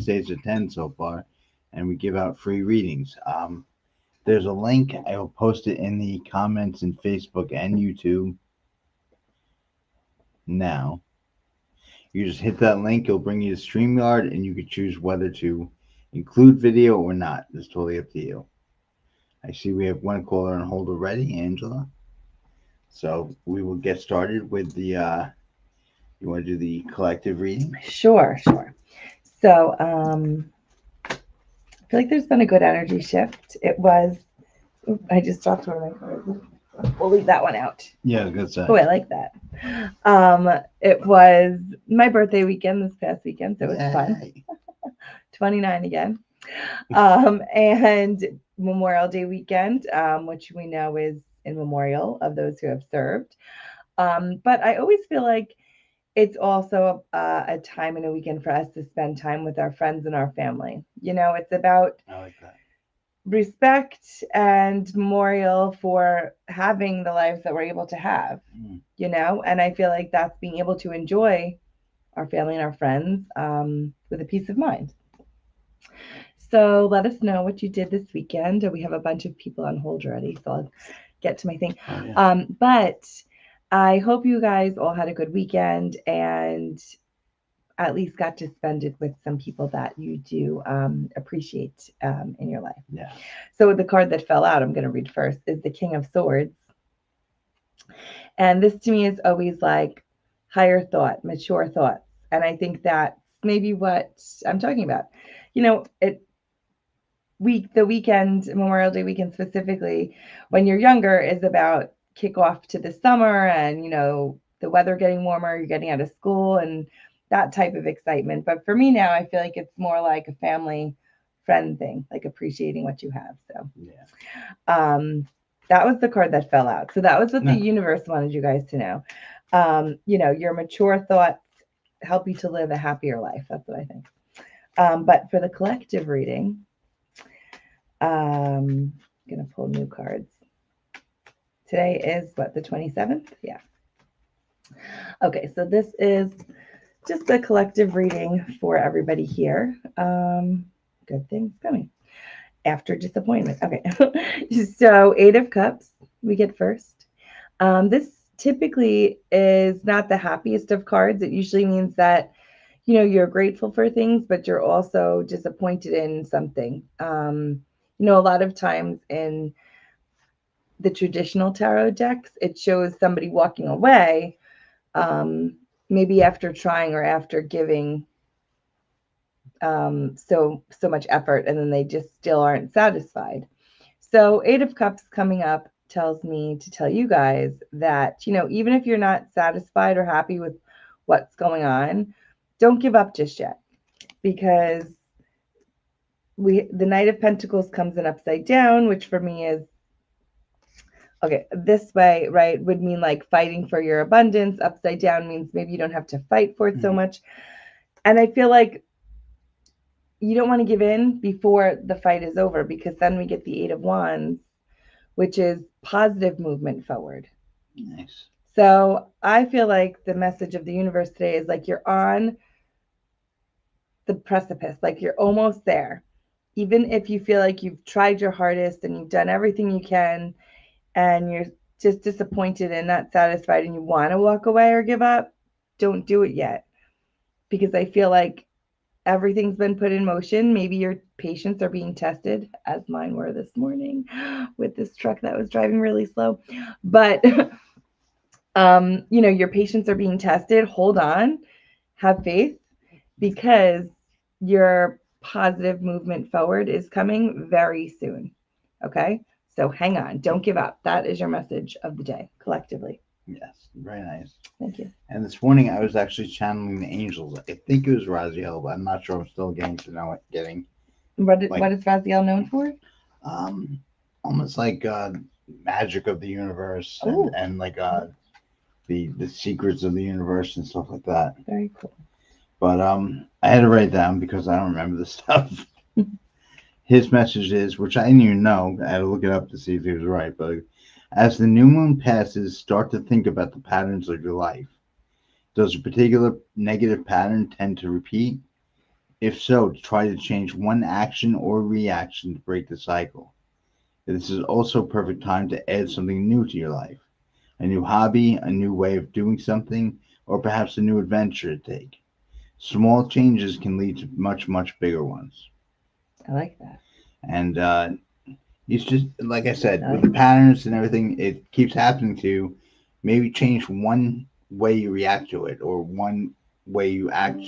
Tuesdays at 10 so far, and we give out free readings. There's a link. I will post it in the comments in Facebook and YouTube now. You just hit that link, it'll bring you to StreamYard, and you can choose whether to include video or not. It's totally up to you. I see we have one caller on hold already, Angela. So we will get started with the. You want to do the collective reading? Sure. So, I feel like there's been a good energy shift. It was, I just dropped one of my cards. We'll leave that one out. Yeah, good side. Oh, I like that. It was my birthday weekend this past weekend, so it was fun. 29 again. And Memorial Day weekend, which we know is in memorial of those who have served. But I always feel like it's also a time and a weekend for us to spend time with our friends and our family. It's about I like that. Respect and memorial for having the lives that we're able to have, and I feel like that's being able to enjoy our family and our friends with a peace of mind. So let us know what you did this weekend. We have a bunch of people on hold already, so I'll get to my thing. Oh, yeah. But I hope you guys all had a good weekend and at least got to spend it with some people that you do appreciate in your life. Yeah. So the card that fell out, I'm going to read first, is the King of Swords. And this to me is always like higher thought, mature thoughts. And I think that's maybe what I'm talking about. The weekend, Memorial Day weekend specifically, when you're younger, is about kickoff to the summer and, the weather getting warmer, you're getting out of school and that type of excitement. But for me now, I feel like it's more like a family friend thing, like appreciating what you have. So yeah. That was the card that fell out. So that was what the universe wanted you guys to know. Your mature thoughts help you to live a happier life. That's what I think. But for the collective reading, I'm going to pull new cards. Today is what, the 27th? Yeah. Okay, so this is just a collective reading for everybody here. Good things coming after disappointment. Okay, so 8 of Cups, we get first. This typically is not the happiest of cards. It usually means that, you're grateful for things, but you're also disappointed in something. A lot of times in the traditional tarot decks, it shows somebody walking away, maybe after trying or after giving so much effort, and then they just still aren't satisfied. So 8 of Cups coming up tells me to tell you guys that, even if you're not satisfied or happy with what's going on, don't give up just yet, because the Knight of Pentacles comes in upside down, which for me is, okay, this way, right, would mean like fighting for your abundance. Upside down means maybe you don't have to fight for it so much. And I feel like you don't want to give in before the fight is over, because then we get the 8 of Wands, which is positive movement forward. Nice. So I feel like the message of the universe today is like you're on the precipice, like you're almost there. Even if you feel like you've tried your hardest and you've done everything you can and you're just disappointed and not satisfied and you want to walk away or give up, don't do it yet. Because I feel like everything's been put in motion. Maybe your patience are being tested, as mine were this morning with this truck that was driving really slow. But, your patience are being tested. Hold on, have faith, because your positive movement forward is coming very soon. Okay. So hang on. Don't give up. That is your message of the day collectively. Yes. Very nice. Thank you. And this morning I was actually channeling the angels. I think it was Raziel, but I'm not sure. I'm still getting to know it. What is Raziel known for? Almost like magic of the universe and like the secrets of the universe and stuff like that. Very cool. But I had to write it down because I don't remember the stuff. His message is, which I didn't even know. I had to look it up to see if he was right. But as the new moon passes, start to think about the patterns of your life. Does a particular negative pattern tend to repeat? If so, try to change one action or reaction to break the cycle. This is also a perfect time to add something new to your life, a new hobby, a new way of doing something, or perhaps a new adventure to take. Small changes can lead to much, much bigger ones. I like that. And it's just, like I said, I with like the patterns and everything, it keeps happening to you. Maybe change one way you react to it or one way you act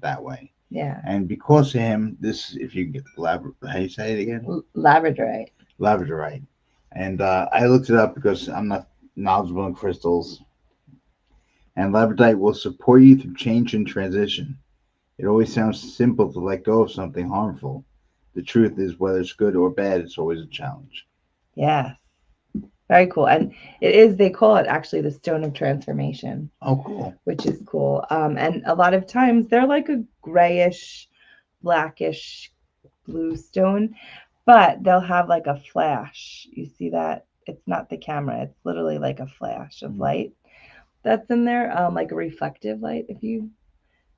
that way. Yeah. And because of him, this, if you get the how you say it again? Labradorite. Labradorite. And I looked it up because I'm not knowledgeable in crystals. And labradorite will support you through change and transition. It always sounds simple to let go of something harmful. The truth is, whether it's good or bad, it's always a challenge. Yes. Very cool. And it is, they call it actually the stone of transformation, Oh, cool. which is cool. And a lot of times they're like a grayish, blackish blue stone, but they'll have like a flash. You see that? It's not the camera, it's literally like a flash of light that's in there, like a reflective light, if you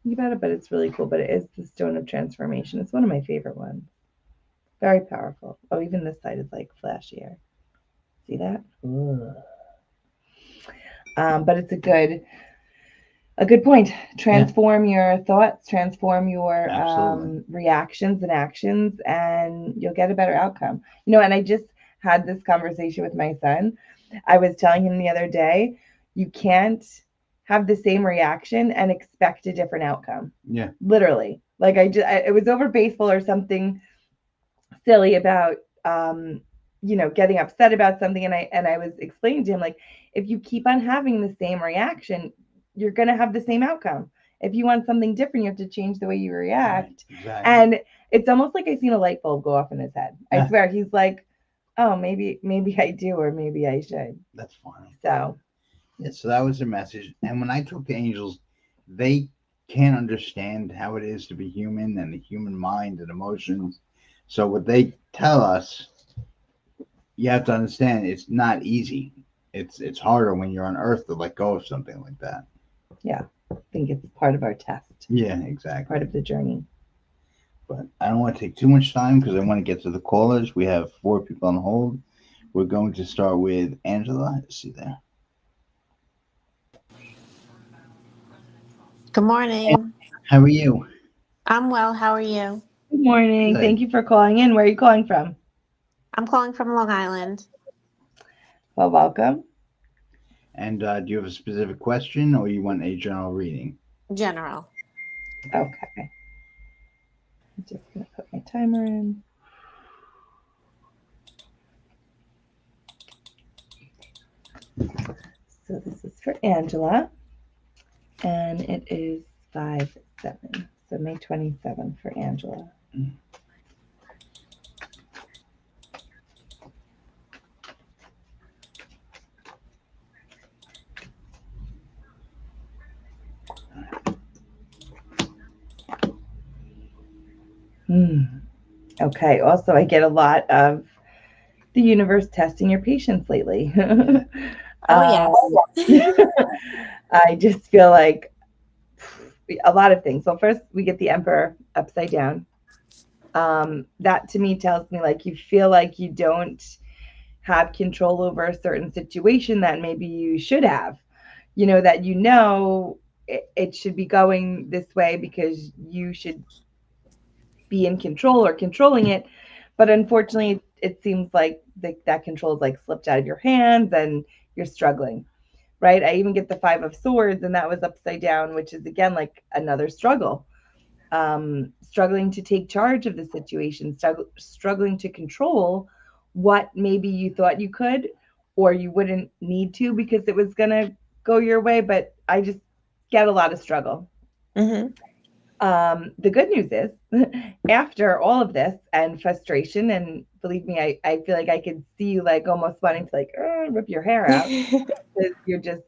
think about it. But it's really cool. But it is the stone of transformation. It's one of my favorite ones. Very powerful. Oh, even this side is like flashier. See that? Ugh. But it's a good point. Yeah, Transform your thoughts, transform your absolutely. reactions and actions, and you'll get a better outcome. And I just had this conversation with my son. I was telling him the other day, you can't have the same reaction and expect a different outcome. Yeah, Literally. Like it was over baseball or something silly about getting upset about something, and I was explaining to him, like, if you keep on having the same reaction, you're going to have the same outcome. If you want something different, you have to change the way you right, react. exactly. And it's almost like I seen a light bulb go off in his head. I Yeah, swear, he's like, oh, maybe I do, or maybe I should. that's funny. So Yeah, so that was the message. And when I talk to angels, they can't understand how it is to be human and the human mind and emotions. So what they tell us, you have to understand, it's not easy. It's harder when you're on Earth to let go of something like that. yeah, I think it's part of our test, Yeah, part exactly. of the journey. But I don't want to take too much time because I want to get to the callers. We have four people on hold. We're going to start with Angela. Let's see there. Good morning. How are you? I'm well. How are you? Good morning. Good. Thank you for calling in. Where are you calling from? I'm calling from Long Island. Well, welcome. And do you have a specific question or you want a general reading? General. Okay. I'm just going to put my timer in. So this is for Angela, and it is 5/7. So May 27th for Angela. Hmm. Okay. Also, I get a lot of the universe testing your patience lately. Oh, um, yes. I just feel like a lot of things. Well, first we get the Emperor upside down. That to me tells me like you feel like you don't have control over a certain situation that maybe you should have. That it should be going this way because you should be in control or controlling it. But unfortunately, it seems like that control is like slipped out of your hands and you're struggling, right? I even get the Five of Swords, and that was upside down, which is again like another struggle. Struggling to take charge of the situation, struggling to control what maybe you thought you could or you wouldn't need to because it was going to go your way. But I just get a lot of struggle. hmm The good news is, after all of this and frustration, and believe me, I feel like I could see you like almost wanting to like rip your hair out because you're just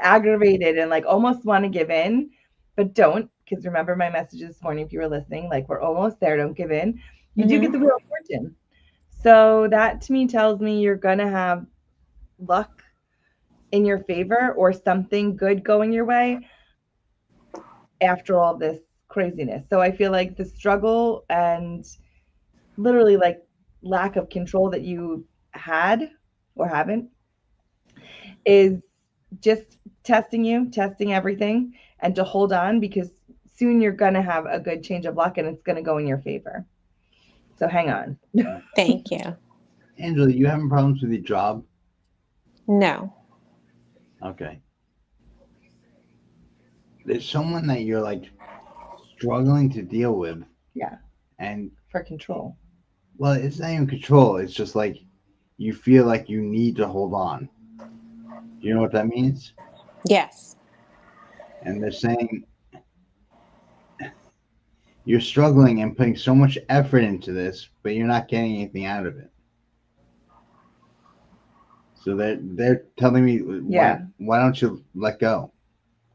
aggravated and like almost want to give in, but don't. Because remember my message this morning, if you were listening, like we're almost there, don't give in. You do get hmm the Wheel of Fortune. So that to me tells me you're going to have luck in your favor or something good going your way after all this craziness. So I feel like the struggle and literally like lack of control that you had or haven't is just testing you, testing everything, and to hold on because soon you're going to have a good change of luck and it's going to go in your favor. So hang on. Thank you. Angela, you having problems with your job? No. Okay. There's someone that you're like struggling to deal with, Yeah, and for control. well, it's not even control. It's just like you feel like you need to hold on. Do you know what that means? Yes. And they're saying you're struggling and putting so much effort into this, but you're not getting anything out of it. So they're telling me Yeah, why don't you let go?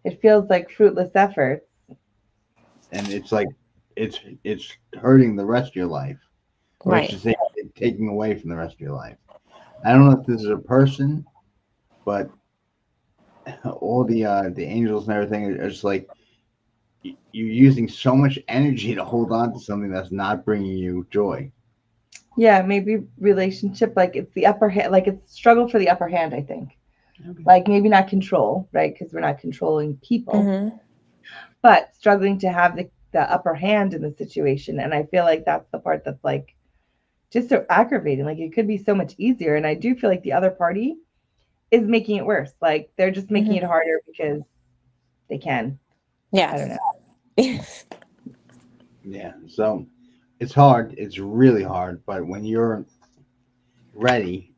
it feels like fruitless efforts. And it's like it's hurting the rest of your life, or I Right. should say, taking away from the rest of your life. I don't know if this is a person, but all the angels and everything are just like you're using so much energy to hold on to something that's not bringing you joy. Yeah, maybe relationship, like it's the upper hand, like it's struggle for the upper hand, I think. Okay. Like maybe not control, right? Because we're not controlling people, Mm-hmm. but struggling to have the upper hand in the situation. And I feel like that's the part that's like just so aggravating. Like it could be so much easier. And I do feel like the other party is making it worse. Like they're just making it Mm-hmm. harder because they can. I don't Yes. know. Yes. Yeah. So it's hard. It's really hard. But when you're ready,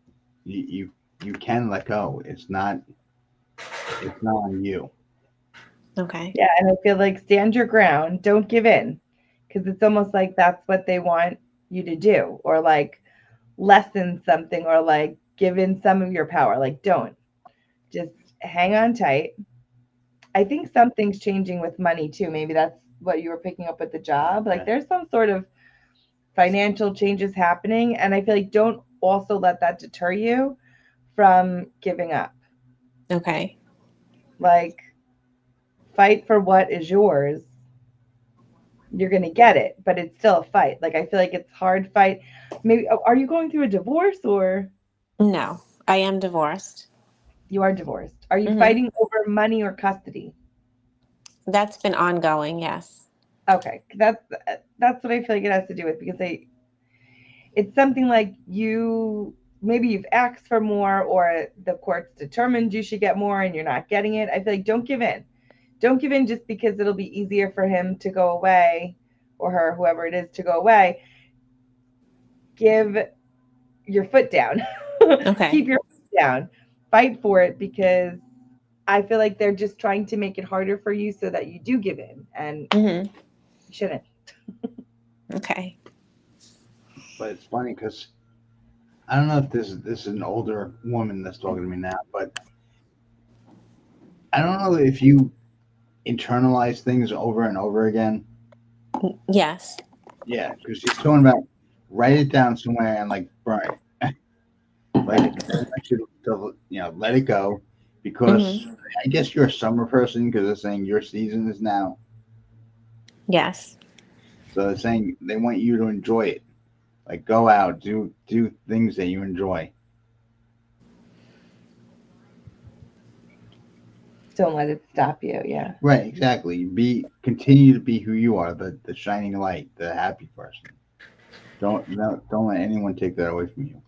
you can let go. It's not on you. Okay. Yeah. And I feel like stand your ground, don't give in. Because it's almost like that's what they want you to do, or like lessen something, or like give in some of your power. Like don't. Just hang on tight. I think something's changing with money too. Maybe that's what you were picking up with the job. Like Okay. there's some sort of financial changes happening. And I feel like don't also let that deter you from giving up. Okay. Like fight for what is yours. You're going to get it, but it's still a fight. Like I feel like it's hard fight. Maybe are you going through a divorce or No, I am divorced. you are divorced? Are you Mm-hmm. fighting over money or custody? That's been ongoing. Yes. Okay, that's what I feel like it has to do with because it's something like you maybe you've asked for more or the court's determined you should get more and you're not getting it. I feel like don't give in. Don't give in just because it'll be easier for him to go away or her, whoever it is, to go away. Give your foot down. Okay. Keep your foot down. Fight for it because I feel like they're just trying to make it harder for you so that you do give in and Mm-hmm. you shouldn't. Okay. But it's funny because I don't know if this is an older woman that's talking to me now, but I don't know if you internalize things over and over again. Yes. Yeah, because she's talking about write it down somewhere and like burn it. Like they want you to let it go because Mm-hmm. I guess you're a summer person because they're saying your season is now. Yes. So they're saying they want you to enjoy it. Like go out, do things that you enjoy. Don't let it stop you. Yeah. Right, exactly. Continue to be who you are, the shining light, the happy person. Don't let anyone take that away from you.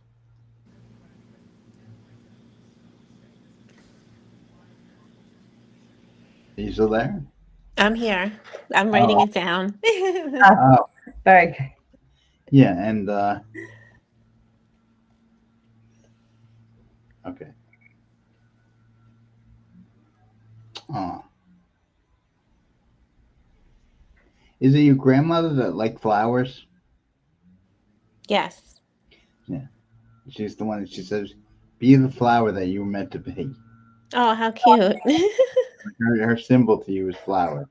Are you still there? I'm here. I'm writing Oh, it down. Ah, oh, very good. yeah, and okay. Oh, is it your grandmother that liked flowers? Yes. Yeah, she's the one that she says, "Be the flower that you were meant to be." Oh, how cute. Her symbol to you is flower.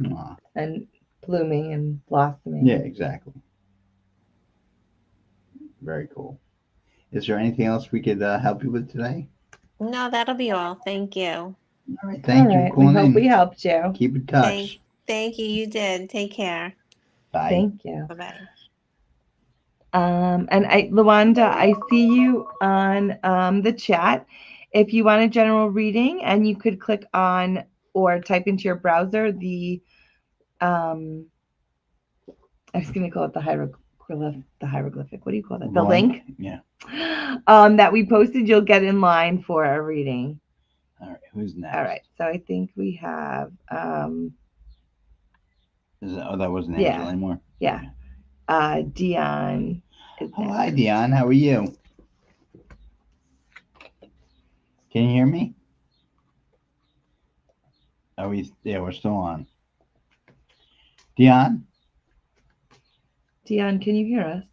Aw, And blooming and yeah, blossoming. exactly. Very cool. Is there anything else we could help you with today? No, that'll be all. Thank you. All right. All Thank you for right. We calling hope we in. helped you. Keep in Thank, touch. thank you. You did. Take care. Bye. Thank you. Bye bye. And Luanda, I see you on the chat. If you want a general reading, and you could click on or type into your browser the um, I was going to call it the hieroglyphic. What do you call that? The link. Yeah. That we posted. You'll get in line for a reading. All right. Who's next? All right. So I think we have. That wasn't Yeah. Angela anymore. Yeah. Dion is Oh, next. hi, Dion. How are you? Can you hear me? Are we? Yeah, we're still on. Dion? Dion, can you hear us?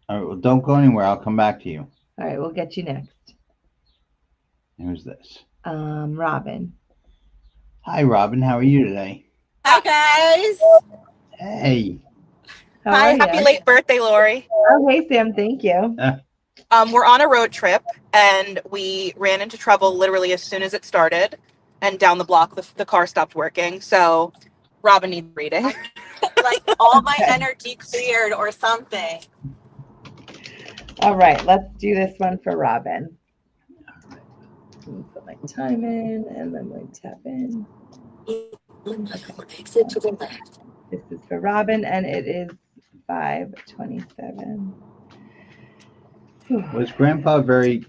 All right. Well, don't go anywhere. I'll come back to you. All right. We'll get you next. Who's this? Robin. Hi, Robin. How are you today? Hi guys. Hey. How Hi, are happy you? late birthday, Lori. Oh, hey, Sam. Thank you. We're on a road trip and we ran into trouble literally as soon as it started. And down the block, the car stopped working. So Robin needs reading. Like all my energy cleared or something. All right. Let's do this one for Robin. Let me put my time in, and then we tap in. Exit to the left. This is for Robin, and it is 5:27. Was Grandpa very?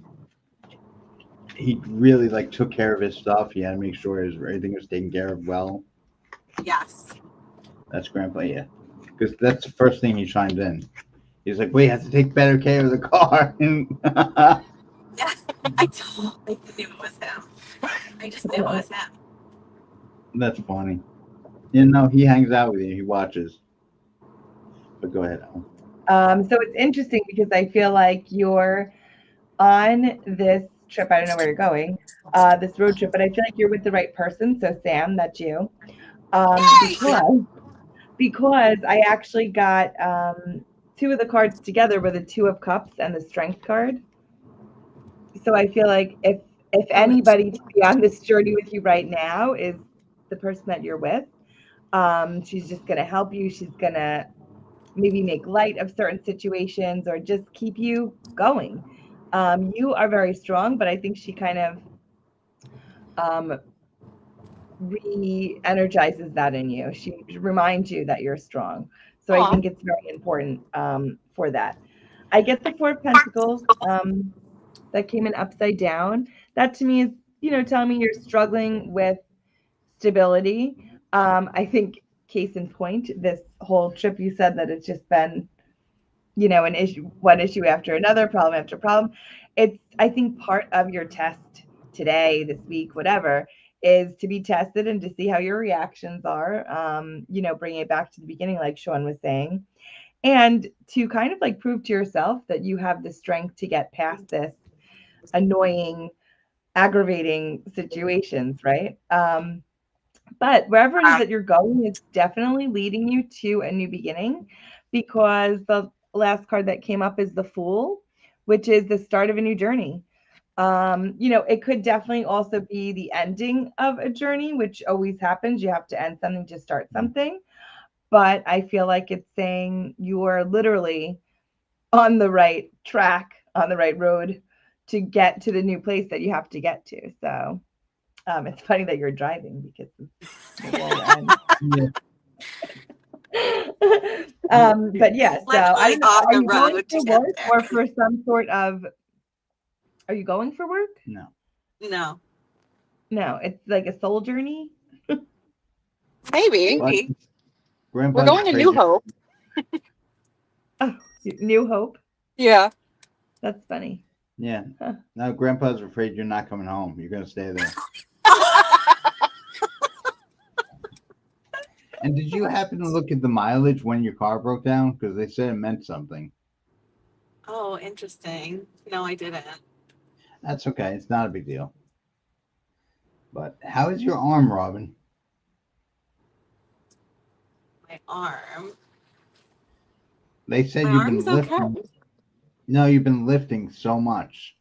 He really took care of his stuff. He had to make sure everything was taken care of well. Yes. That's Grandpa, yeah. Because that's the first thing he chimed in. He's like, "We have to take better care of the car." Yeah. I totally knew it was him. I just knew it was him. That's funny. He hangs out with you. He watches. But go ahead, Alan. So it's interesting because I feel like you're on this trip. I don't know where you're going, this road trip, but I feel like you're with the right person. So Sam, that's you. Because I actually got two of the cards together were the Two of Cups and the Strength card. So I feel like if anybody to be on this journey with you right now is the person that you're with, she's just going to help you. She's going to maybe make light of certain situations or just keep you going. You are very strong, but I think she kind of re-energizes that in you. She reminds you that you're strong. So I think it's very important for that. I get the Four of Pentacles that came in upside down. That to me is, telling me you're struggling with stability. I think case in point, this whole trip, you said that it's just been, an issue, one issue after another, problem after problem. It's, I think, part of your test today, this week, whatever, is to be tested and to see how your reactions are. Bringing it back to the beginning, like Shaun was saying, and to kind of prove to yourself that you have the strength to get past this annoying, aggravating situations, right? But wherever it is that you're going is definitely leading you to a new beginning, because the last card that came up is the Fool, which is the start of a new journey. It could definitely also be the ending of a journey, which always happens. You have to end something to start something. But I feel like it's saying you're literally on the right track, on the right road to get to the new place that you have to get to. So it's funny that you're driving because but yeah, so I don't know. on Are the you going road for to get work there. or for some sort of? Are you going for work? No. No. No, it's like a soul journey. Maybe. But We're Grandpa's going to afraid New Hope. Oh, New Hope. Yeah. That's funny. Yeah. Huh. Now Grandpa's afraid you're not coming home. You're gonna stay there. And did you happen to look at the mileage when your car broke down? Because they said it meant something. Oh, interesting. No, I didn't. That's okay. It's not a big deal. But how is your arm, Robin? My arm. They said My you've been arm's lifting. okay. No, you've been lifting so much.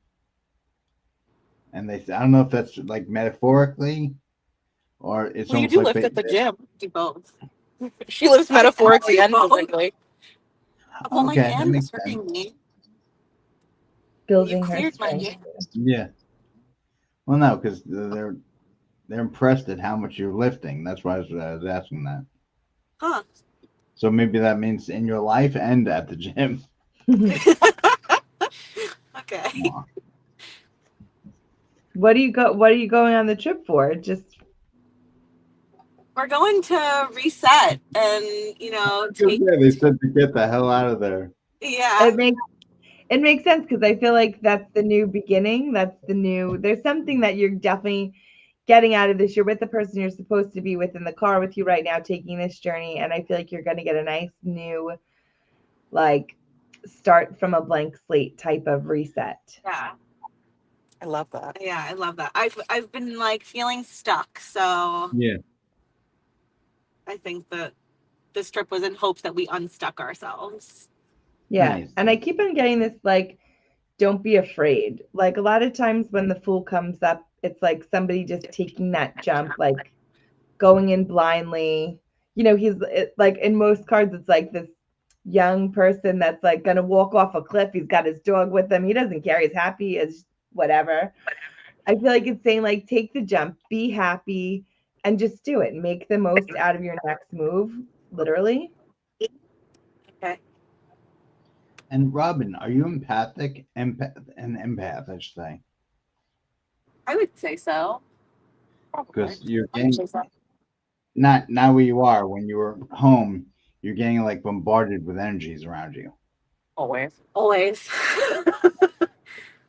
And they, I don't know if that's like metaphorically or it's Well, you almost do like lift at the they, gym. Do both. She lives metaphorically and both. physically. Well, my okay, that hand makes was hurting sense. me. You Building her cleared my strength. hand. Yeah. Well, no, because they're impressed at how much you're lifting. That's why I was asking that. Huh. So maybe that means in your life and at the gym. Okay. Aw. What are you going on the trip for? Just We're going to reset and, take. Yeah, they said to get the hell out of there. Yeah. it makes sense because I feel like that's the new beginning. There's something that you're definitely getting out of this. You're with the person you're supposed to be with in the car with you right now, taking this journey. And I feel like you're going to get a nice new, like, start from a blank slate type of reset. Yeah. I love that. Yeah, I love that. I've been like feeling stuck, so Yeah. I think that this trip was in hopes that we unstuck ourselves. Yeah. Nice. And I keep on getting this, like, don't be afraid. Like, a lot of times when the fool comes up, it's like somebody just taking that jump, like going in blindly. Like in most cards, it's like this young person that's like going to walk off a cliff. He's got his dog with him. He doesn't care. He's happy as whatever. I feel like it's saying, like, take the jump, be happy, and just do it. Make the most out of your next move, literally. Okay. And Robin, are you empathic? Empath, I should say. I would say so. Because you're I would getting say so. not where you are when you were home. You're getting like bombarded with energies around you. Always. Always.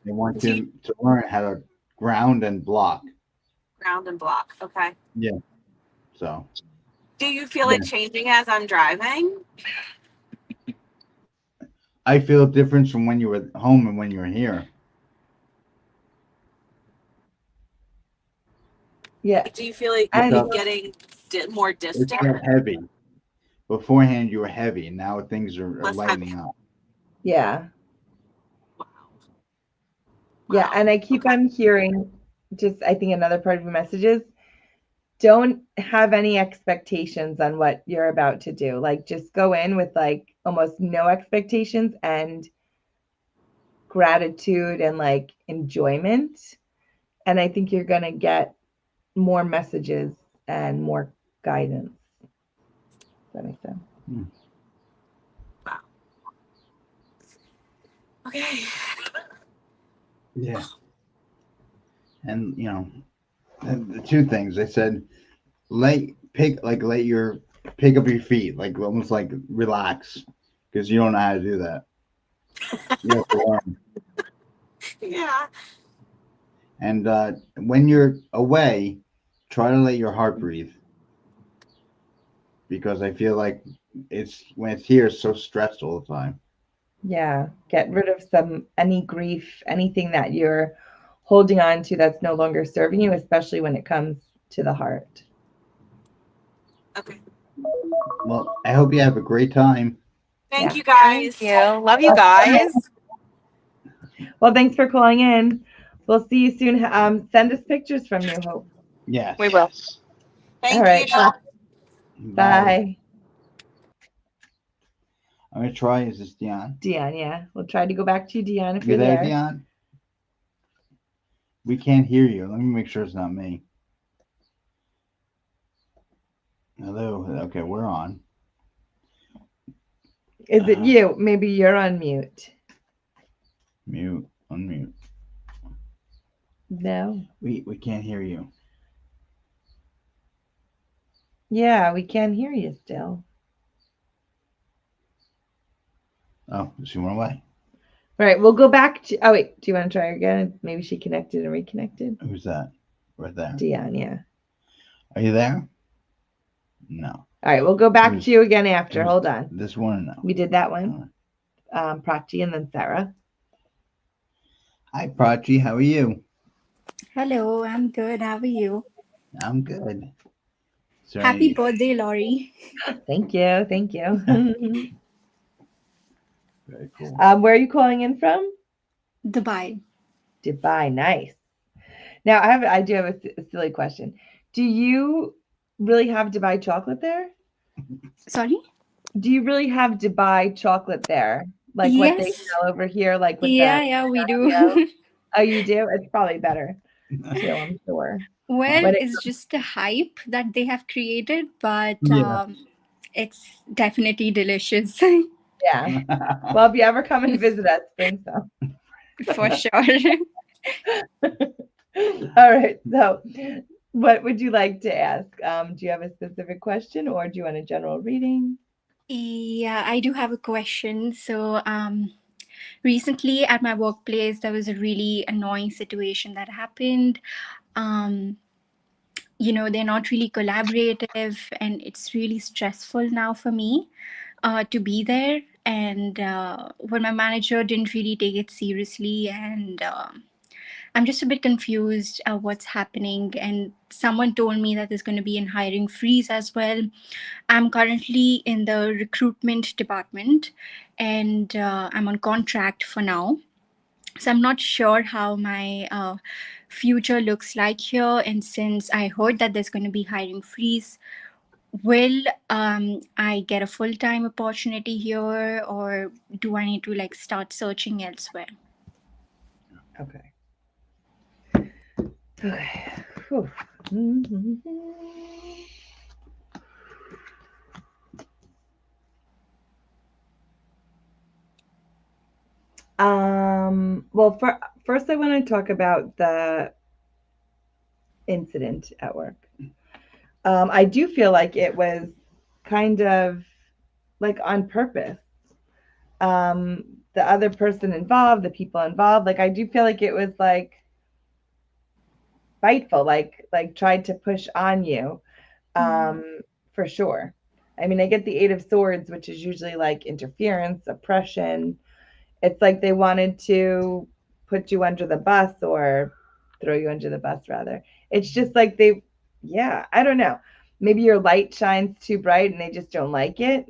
They want you to learn how to ground and block. Ground and block. Okay. Yeah. So Do you feel yeah. it changing as I'm driving? I feel a difference from when you were home and when you were here. Yeah. Do you feel like It And maybe felt, getting more it distant? felt heavy. Beforehand, you were heavy, and now things are Less heavy. lightening up. yeah. Wow. Yeah. Wow. And I keep Okay. on hearing, just, I think another part of your message is, don't have any expectations on what you're about to do. Like, just go in with like almost no expectations and gratitude and like enjoyment. And I think you're going to get more messages and more guidance. Does that make sense? Wow. Okay. Yeah. And the two things they said, let your pick up your feet, like almost like relax, because you don't know how to do that. You have to learn. Yeah. And when you're away, try to let your heart breathe, because I feel like it's when it's here, it's so stressed all the time. Yeah. Get rid of any grief, anything that you're holding on to that's no longer serving you, especially when it comes to the heart. Okay. Well, I hope you have a great time. Thank Yeah. you guys. Thank you. Love you guys. Well, thanks for calling in. We'll see you soon. Send us pictures from New Hope. Yes. We will. All Thank right. you. Bye. I'm gonna try. Is this Dion? Dion, yeah. We'll try to go back to you, Dion, if You you're there, there. Dion? We can't hear you. Let me make sure it's not me. Hello. Okay, we're on. Is it you? Maybe you're on mute. Mute. Unmute. No. We can't hear you. Yeah, we can't hear you still. Oh, she went away. All right, we'll go back to. Oh wait, do you want to try again? Maybe she connected and reconnected. Who's that? Right there. Dion, yeah. Are you there? No. All right, we'll go back to you again after. Hold on. This one? No. We did that one. Prachi and then Sarah. Hi, Prachi. How are you? Hello, I'm good. How are you? I'm good. So Happy birthday, Laurie. Thank you. Thank you. Very cool. Where are you calling in from? Dubai. Dubai. Nice. Now I do have a silly question. Do you really have to buy chocolate there? Sorry? Do you really have to buy chocolate there? Like what they Yes. sell over here, like with the Yeah, yeah, we pistachio? do. Oh, you do? It's probably better too, I'm sure. Well, When it it's just a hype that they have created, but Yeah. it's definitely delicious. yeah. Well, if you ever come and visit us, bring some. For sure. All right. So, what would you like to ask? Do you have a specific question or do you want a general reading? Yeah, I do have a question. So, recently at my workplace, there was a really annoying situation that happened. Um, they're not really collaborative, and it's really stressful now for me to be there. And when my manager didn't really take it seriously, and I'm just a bit confused what's happening. And someone told me that there's going to be a hiring freeze as well. I'm currently in the recruitment department, and I'm on contract for now. So I'm not sure how my future looks like here. And since I heard that there's going to be hiring freeze, will I get a full time opportunity here, or do I need to like start searching elsewhere? Okay. Okay. Whew. Mhm. Well, first, I want to talk about the incident at work. I do feel like it was kind of like on purpose. The other person involved, the people involved, like I do feel like it was like spiteful, like tried to push on you, Mm. for sure. I mean, I get the Eight of Swords, which is usually like interference, oppression. It's like they wanted to put you under the bus or throw you under the bus, rather. It's just like yeah, I don't know. Maybe your light shines too bright and they just don't like it.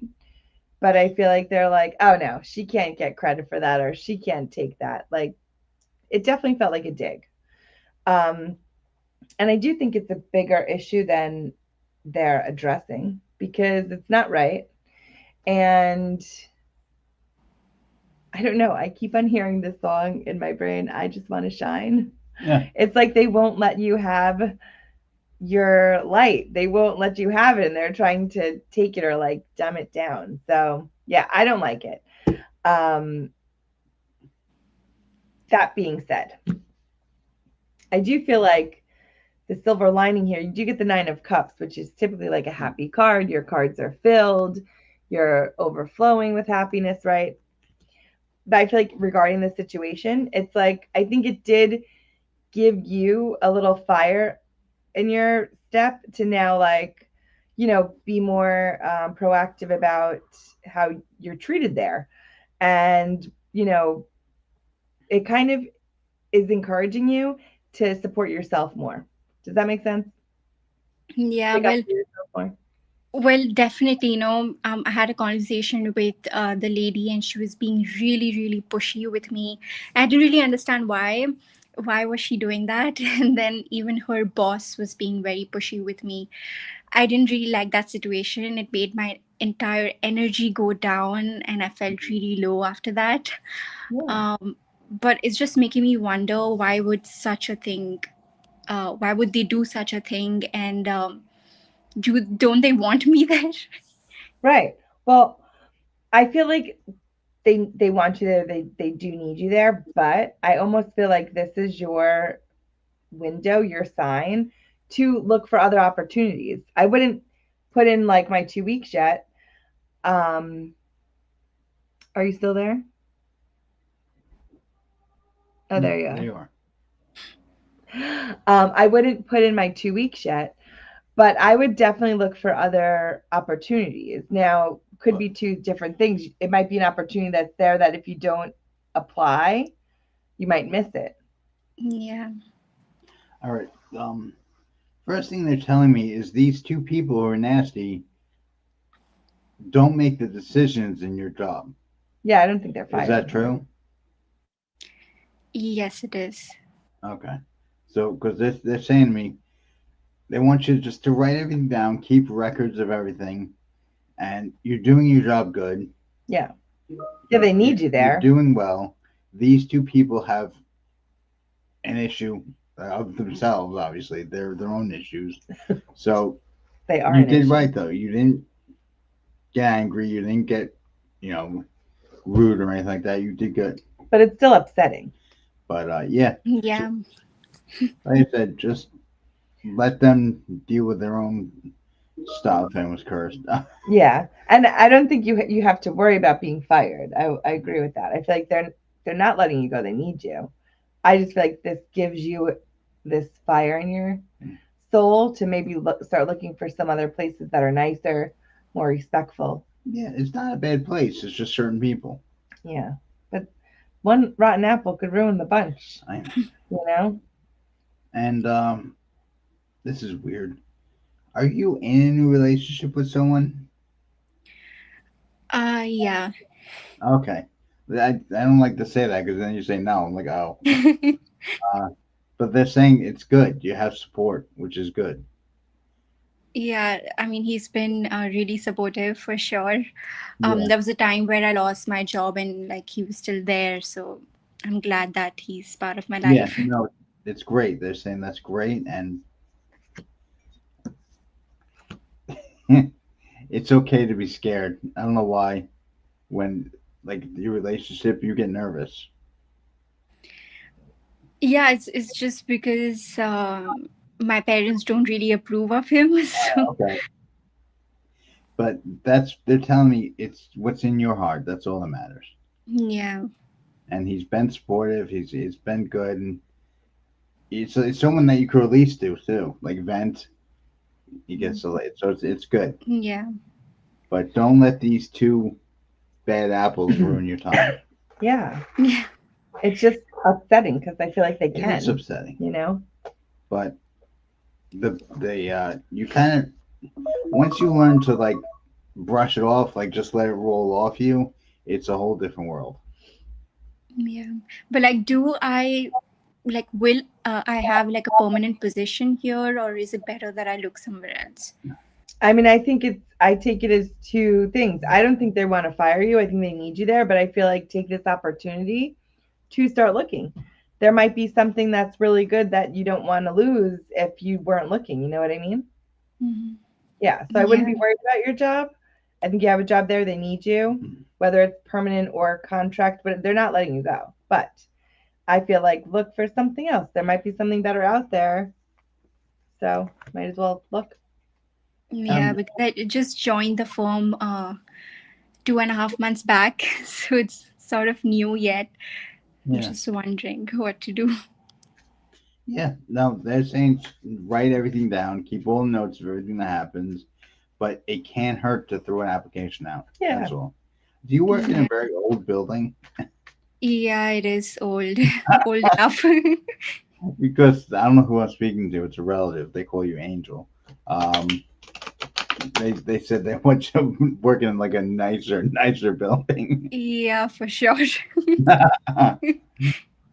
But I feel like they're like, oh no, she can't get credit for that or she can't take that. Like, it definitely felt like a dig. Um, and I do think it's a bigger issue than they're addressing because it's not right. And I don't know. I keep on hearing this song in my brain. I just want to shine. Yeah. It's like they won't let you have your light. They won't let you have it, and they're trying to take it or like dumb it down. So yeah, I don't like it. Um, that being said, I do feel like the silver lining here, you do get the Nine of Cups, which is typically like a happy card. Your cards are filled, you're overflowing with happiness, right? But I feel like regarding the situation, it's like I think it did give you a little fire in your step to now like be more proactive about how you're treated there, and it kind of is encouraging you to support yourself more. Does that make sense? Yeah, Stick up well, for yourself more. definitely. I had a conversation with the lady, and she was being really, really pushy with me. I didn't really understand why. Why was she doing that? And then even her boss was being very pushy with me. I didn't really like that situation. It made my entire energy go down, and I felt really low after that. Yeah. But it's just making me wonder why would such a thing? Why would they do such a thing? And don't they want me there? Right. Well, I feel like they want you there. They do need you there, but I almost feel like this is your window, your sign to look for other opportunities. I wouldn't put in like my 2 weeks yet. Um, are you still there? Oh, there you There are. you are. I wouldn't put in my 2 weeks yet, but I would definitely look for other opportunities. Now, could be two different things. It might be an opportunity that's there that if you don't apply, you might miss it. Yeah. All right. First thing they're telling me is these two people who are nasty don't make the decisions in your job. Yeah, I don't think they're Is that firing her. true? Yes, it is. Okay. So, because they're saying to me, they want you just to write everything down, keep records of everything, and you're doing your job good. Yeah. Yeah, they need you You're there. doing well. These two people have an issue of themselves, obviously. They're their own issues. So They are you an did issue. right, though. You didn't get angry. You didn't get, you know, rude or anything like that. You did good. But it's still upsetting. But yeah, Yeah. like I said, just let them deal with their own stuff. And was cursed. Yeah. And I don't think you have to worry about being fired. I agree with that. I feel like they're not letting you go. They need you. I just feel like this gives you this fire in your soul to maybe start looking for some other places that are nicer, more respectful. Yeah, it's not a bad place. It's just certain people. Yeah. But one rotten apple could ruin the bunch, I know. you know? And this is weird. Are you in a new relationship with someone? Yeah. Okay. I don't like to say that because then you say no. I'm like, oh. But they're saying it's good. You have support, which is good. Yeah, I mean, he's been really supportive for sure. Yeah. There was a time where I lost my job and like he was still there, so I'm glad that he's part of my Yeah. life. No, it's great. They're saying that's great. And it's okay to be scared. I don't know why. When, like, your relationship, you get nervous. Yeah, it's just because my parents don't really approve of him. So Okay. But they're telling me it's what's in your heart. That's all that matters. yeah, And he's been supportive. He's been good. And it's someone that you could release to, too. Like, vent. He gets delayed. So it's good. yeah, But don't let these two bad apples ruin your time. Yeah. yeah, It's just upsetting because I feel like they It can, is upsetting. you know? But you kind of, once you learn to, like, brush it off, like, just let it roll off you, it's a whole different world. yeah. But like, do I like will I have like a permanent position here, or is it better that I look somewhere else? I mean, I take it as two things. I don't think they want to fire you. I think they need you there, but I feel like take this opportunity to start looking. There might be something that's really good that you don't want to lose if you weren't looking. You know what I mean? Mhm. Yeah. So I wouldn't be Yeah, worried about your job. I think you have a job there. They need you, whether it's permanent or contract, but they're not letting you go. But I feel like look for something else. There might be something better out there. So might as well look. yeah. Because I just joined the firm 2.5 months back, so it's sort of new yet. I'm Yeah. just wondering what to do. Yeah. No, they're saying write everything down, keep all the notes of everything that happens, but it can't hurt to throw an application out. Yeah. That's all. Do you work in Yeah, a very old building? yeah. It is old, old enough. Because I don't know who I'm speaking to. It's a relative. They call you Angel. Um, they said they want you working in like a nicer building. Yeah, for sure.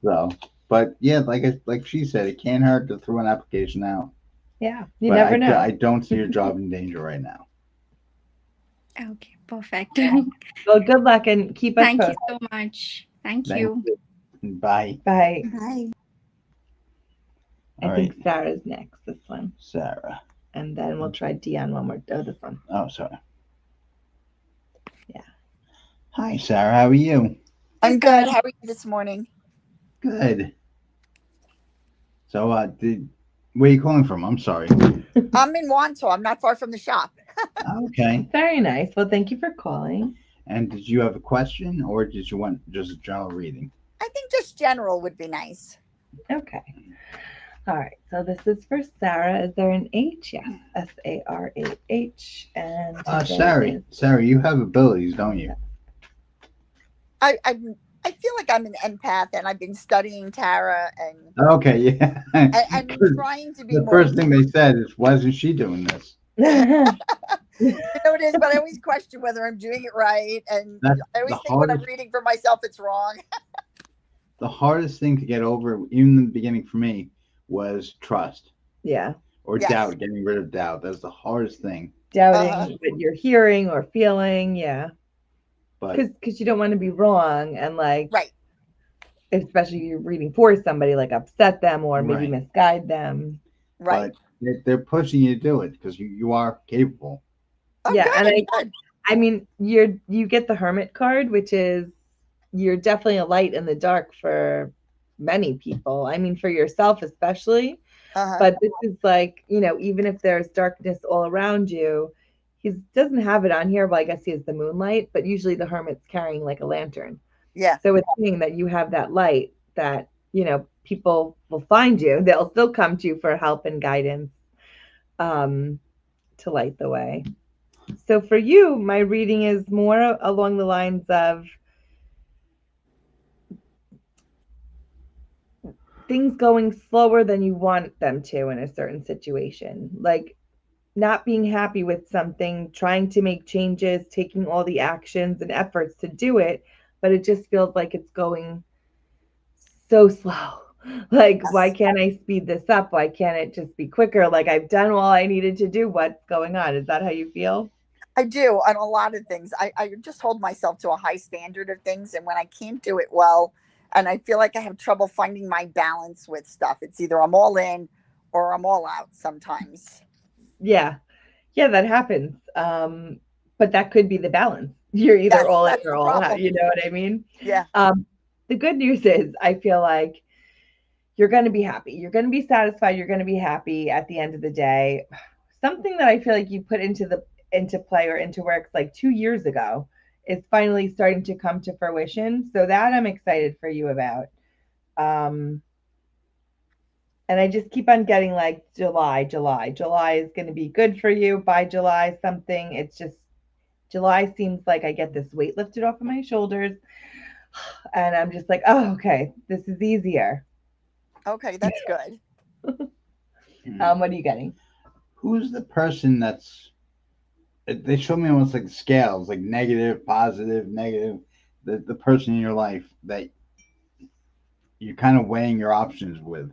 So, but yeah, like she said, it can't hurt to throw an application out. Yeah. You But never know. I don't see your job in danger right now. Okay, perfect. Well, good luck and keep us Thank you posted. so much. Thank Thank you. you. Bye. Bye. Bye. I All think right, Sarah's next, this one. Sarah. And then we'll try Dion one more. Oh, this one. Oh, sorry. Yeah. Hi, Sarah. How are you? I'm good. How are you this morning? Good. So, where are you calling from? I'm sorry. I'm in Wanto. I'm not far from the shop. Okay. Very nice. Well, thank you for calling. And did you have a question, or did you want just a general reading? I think just general would be nice. Okay. All right. So this is for Sarah. Is there an H? Yes. Sarah. And today Sarah, you have abilities, don't you? I feel like I'm an empath, and I've been studying Tara and Okay, yeah. and trying to be The more. first thing they said is, "Why isn't she doing this?" You know it is, but I always question whether I'm doing it right, and That's I always the think when I'm hardest. reading for myself, it's wrong. The hardest thing to get over, even in the beginning for me, was trust Yeah. or Yes. doubt, getting rid of doubt. That's the hardest thing. Doubting what you're hearing or feeling. Yeah. But Because you don't want to be wrong and like, Right. especially you're reading for somebody, like upset them or maybe right. misguide them. Right. But they're pushing you to do it because you are capable. Oh, Yeah. And good. Good. I mean, you get the hermit card, which is you're definitely a light in the dark for many people. I mean, for yourself especially. Uh-huh. But this is like, even if there's darkness all around you, he doesn't have it on here, but I guess he has the moonlight. But usually the hermit's carrying like a lantern. Yeah. So it's saying that you have that light that, people will find you. They'll still come to you for help and guidance, um, to light the way. So for you, my reading is more along the lines of things going slower than you want them to in a certain situation. Like not being happy with something, trying to make changes, taking all the actions and efforts to do it, but it just feels like it's going so slow. Like, why Yes. can't I speed this up? Why can't it just be quicker? Like, I've done all I needed to do. What's going on? Is that how you feel? I do on a lot of things. I just hold myself to a high standard of things. And when I can't do it well, and I feel like I have trouble finding my balance with stuff, it's either I'm all in or I'm all out sometimes. Yeah. Yeah, that happens. But that could be the balance. You're either Yes, all in that's or the all out. problem. You know what I mean? Yeah. The good news is, I feel like you're going to be happy. You're going to be satisfied. You're going to be happy at the end of the day. Something that I feel like you put into play or into works like 2 years ago is finally starting to come to fruition. So that I'm excited for you about. Um, and I just keep on getting like July is going to be good for you by July something. It's just July seems like I get this weight lifted off of my shoulders, and I'm just like, oh, okay, this is easier. Okay, that's good. Hmm. What are you getting? Who's the person that's? They show me almost like scales, like negative, positive, negative. The person in your life that you're kind of weighing your options with.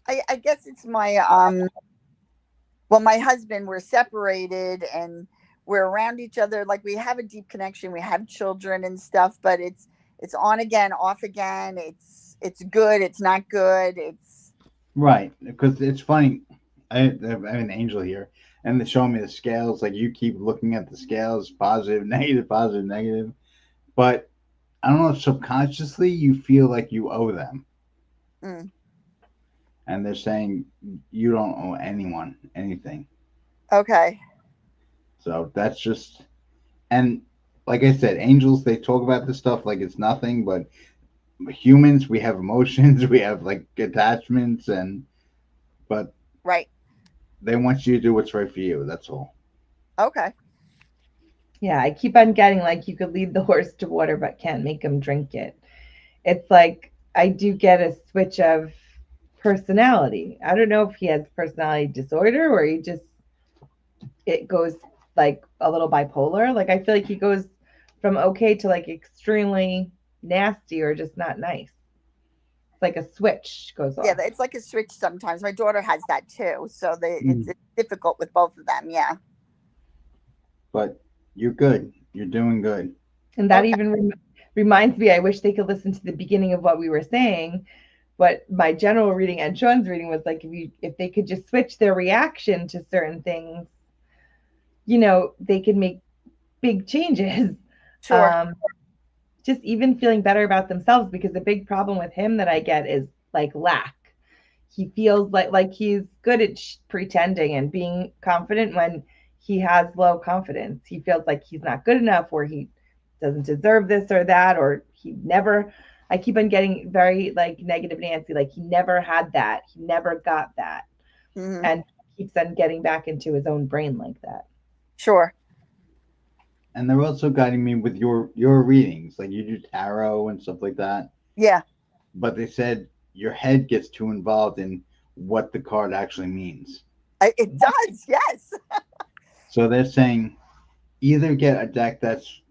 I guess it's my well, my husband, we're separated and we're around each other. Like we have a deep connection. We have children and stuff, but it's on again, off again. It's good. It's not good. It's Right, because it's funny. I have an angel here, and they're showing me the scales. Like you keep looking at the scales, positive, negative, positive, negative. But I don't know if subconsciously you feel like you owe them, mm, and they're saying you don't owe anyone anything. okay. So that's just and like I said, angels they talk about this stuff like it's nothing, but humans we have emotions, we have like attachments, and but Right. they want you to do what's right for you. That's all. Okay. Yeah, I keep on getting like you could lead the horse to water but can't make him drink it. It's like I do get a switch of personality. I don't know if he has personality disorder or he just it goes like a little bipolar. Like I feel like he goes from okay to like extremely nasty or just not nice. It's like a switch goes Yeah, off. it's like a switch sometimes. My daughter has that too. So Mm. it's difficult with both of them. Yeah. But you're good. You're doing good. And that Okay. even reminds me, I wish they could listen to the beginning of what we were saying. But my general reading and Sean's reading was like if they could just switch their reaction to certain things, they could make big changes. Sure. Um, just even feeling better about themselves because the big problem with him that I get is like lack. He feels like he's good at pretending and being confident when he has low confidence. He feels like he's not good enough or he doesn't deserve this or that or he never I keep on getting very like negative Nancy like he never had that. He never got that Hmm. and keeps on getting back into his own brain like that. Sure. And they're also guiding me with your readings. Like you do tarot and stuff like that. Yeah. But they said your head gets too involved in what the card actually means. It does. Yes. So they're saying either get a deck that's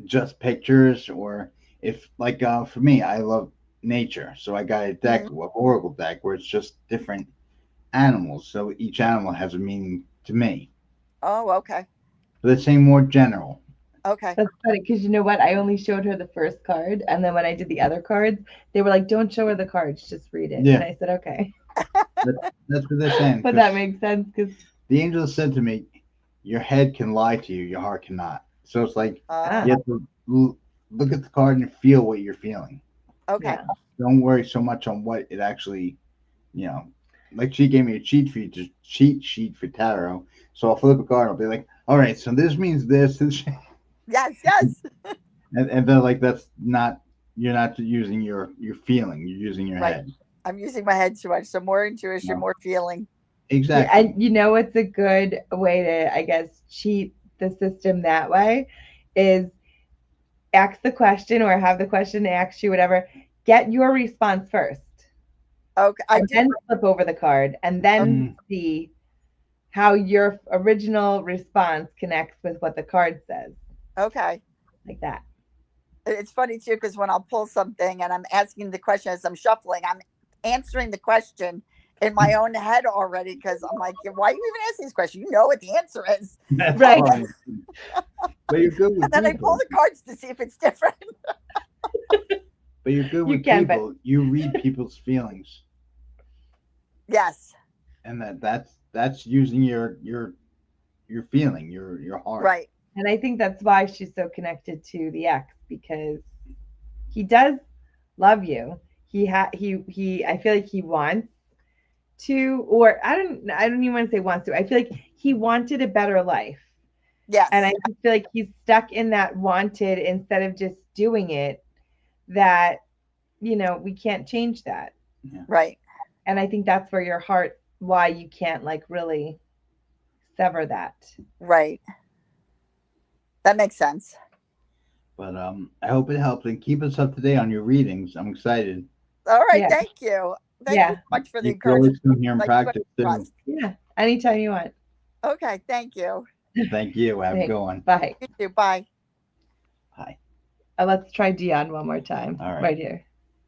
just pictures, or if like for me, I love nature. So I got a deck, an oracle deck, where it's just different animals. So each animal has a meaning to me. Oh, okay. But let's say more general. Okay. That's funny because you know what? I only showed her the first card, and then when I did the other cards, they were like, "Don't show her the cards, just read it." And Yeah, I said, "Okay," that's what they're saying. but that 'Cause makes sense because the angels said to me, "Your head can lie to you, your heart cannot." So it's like ah, you have to look at the card and feel what you're feeling. Okay. yeah, Don't worry so much on what it actually, you know. Like she gave me a cheat sheet for tarot. So I'll flip a card. I'll be like, "All right, so this means this," Yes, yes. and then like that's not you're not using your feeling. You're using your Right. head. I'm using my head too much. So more intuition, No. more feeling. yeah. Exactly. And you know what's a good way to, I guess, cheat the system that way is ask the question or have the question ask you whatever. Get your response first, Okay. I and did. then flip over the card, and then Mm. see how your original response connects with what the card says, Okay. like that. It's funny too because when I'll pull something and I'm asking the question as I'm shuffling, I'm answering the question in my own head already because I'm like, why are you even asking this question? You know what the answer is. That's Right. funny. But you're good And with then I pull people. the cards to see if it's different. But you're good You with can, but people. You read people's feelings, Yes. and that's using your feeling, your heart. Right. and I think that's why she's so connected to the ex because he does love you. He I feel like he wants to, or I don't even want to say wants to. I feel like he wanted a better life. And I Yes. just feel like he's stuck in that wanted instead of just doing it, that we can't change that. Yeah. Right. And I think that's where your heart, why you can't like really sever that. Right. That makes sense. But I hope it helps and keep us up to date on your readings. I'm excited. All right. Yeah. Thank you. Thank you Yeah. so much for the You can encouragement. always come here and I do practice too. trust. Yeah. Anytime you want. Okay. Thank you. Thank you. Have a Thanks. good one. Bye. You too. Bye. Bye. Let's try Dion one more time. All right. Right here.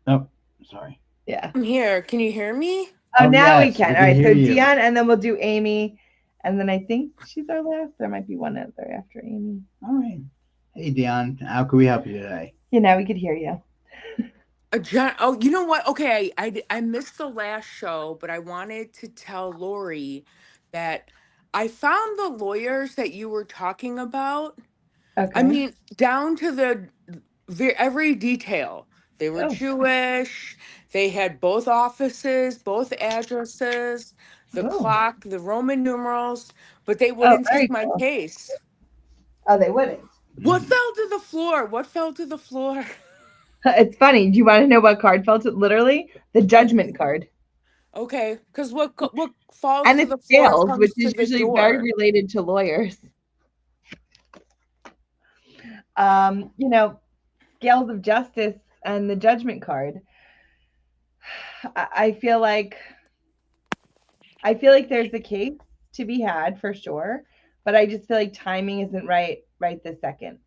Oh, sorry. Yeah. I'm here. Can you hear me? Oh, Oh now we yes, can. we All can right. hear So you. Dion, and then we'll do Amy. And then I think she's our last. There might be one other after Amy. All right. Hey Dion, how can we help you today? Now we could hear you. Oh, you know what? Okay, I missed the last show, but I wanted to tell Lori that I found the lawyers that you were talking about. I Okay. mean, down to the every detail. They were Oh. Jewish. They had both offices, both addresses, the Oh. clock, the Roman numerals, but they Oh, wouldn't very take my cool. case. Oh, they wouldn't. What fell to the floor? What fell to the floor? It's funny. Do you want to know what card fell to? Literally, the judgment card. Okay, because what falls And to it's the floor scales, which comes to is the usually very door. related to lawyers. You know, scales of justice and the judgment card. I feel like there's a case to be had for sure, but I just feel like timing isn't right this second.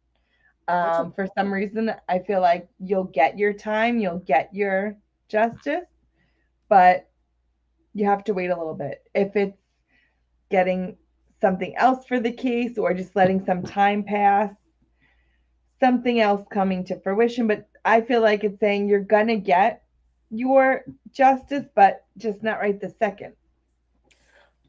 What's a For some reason, I feel like you'll get your time, you'll get your justice, but you have to wait a little bit. If it's getting something else for the case or just letting some time pass, something else coming to fruition. But I feel like it's saying you're going to get your justice, but just not right this second.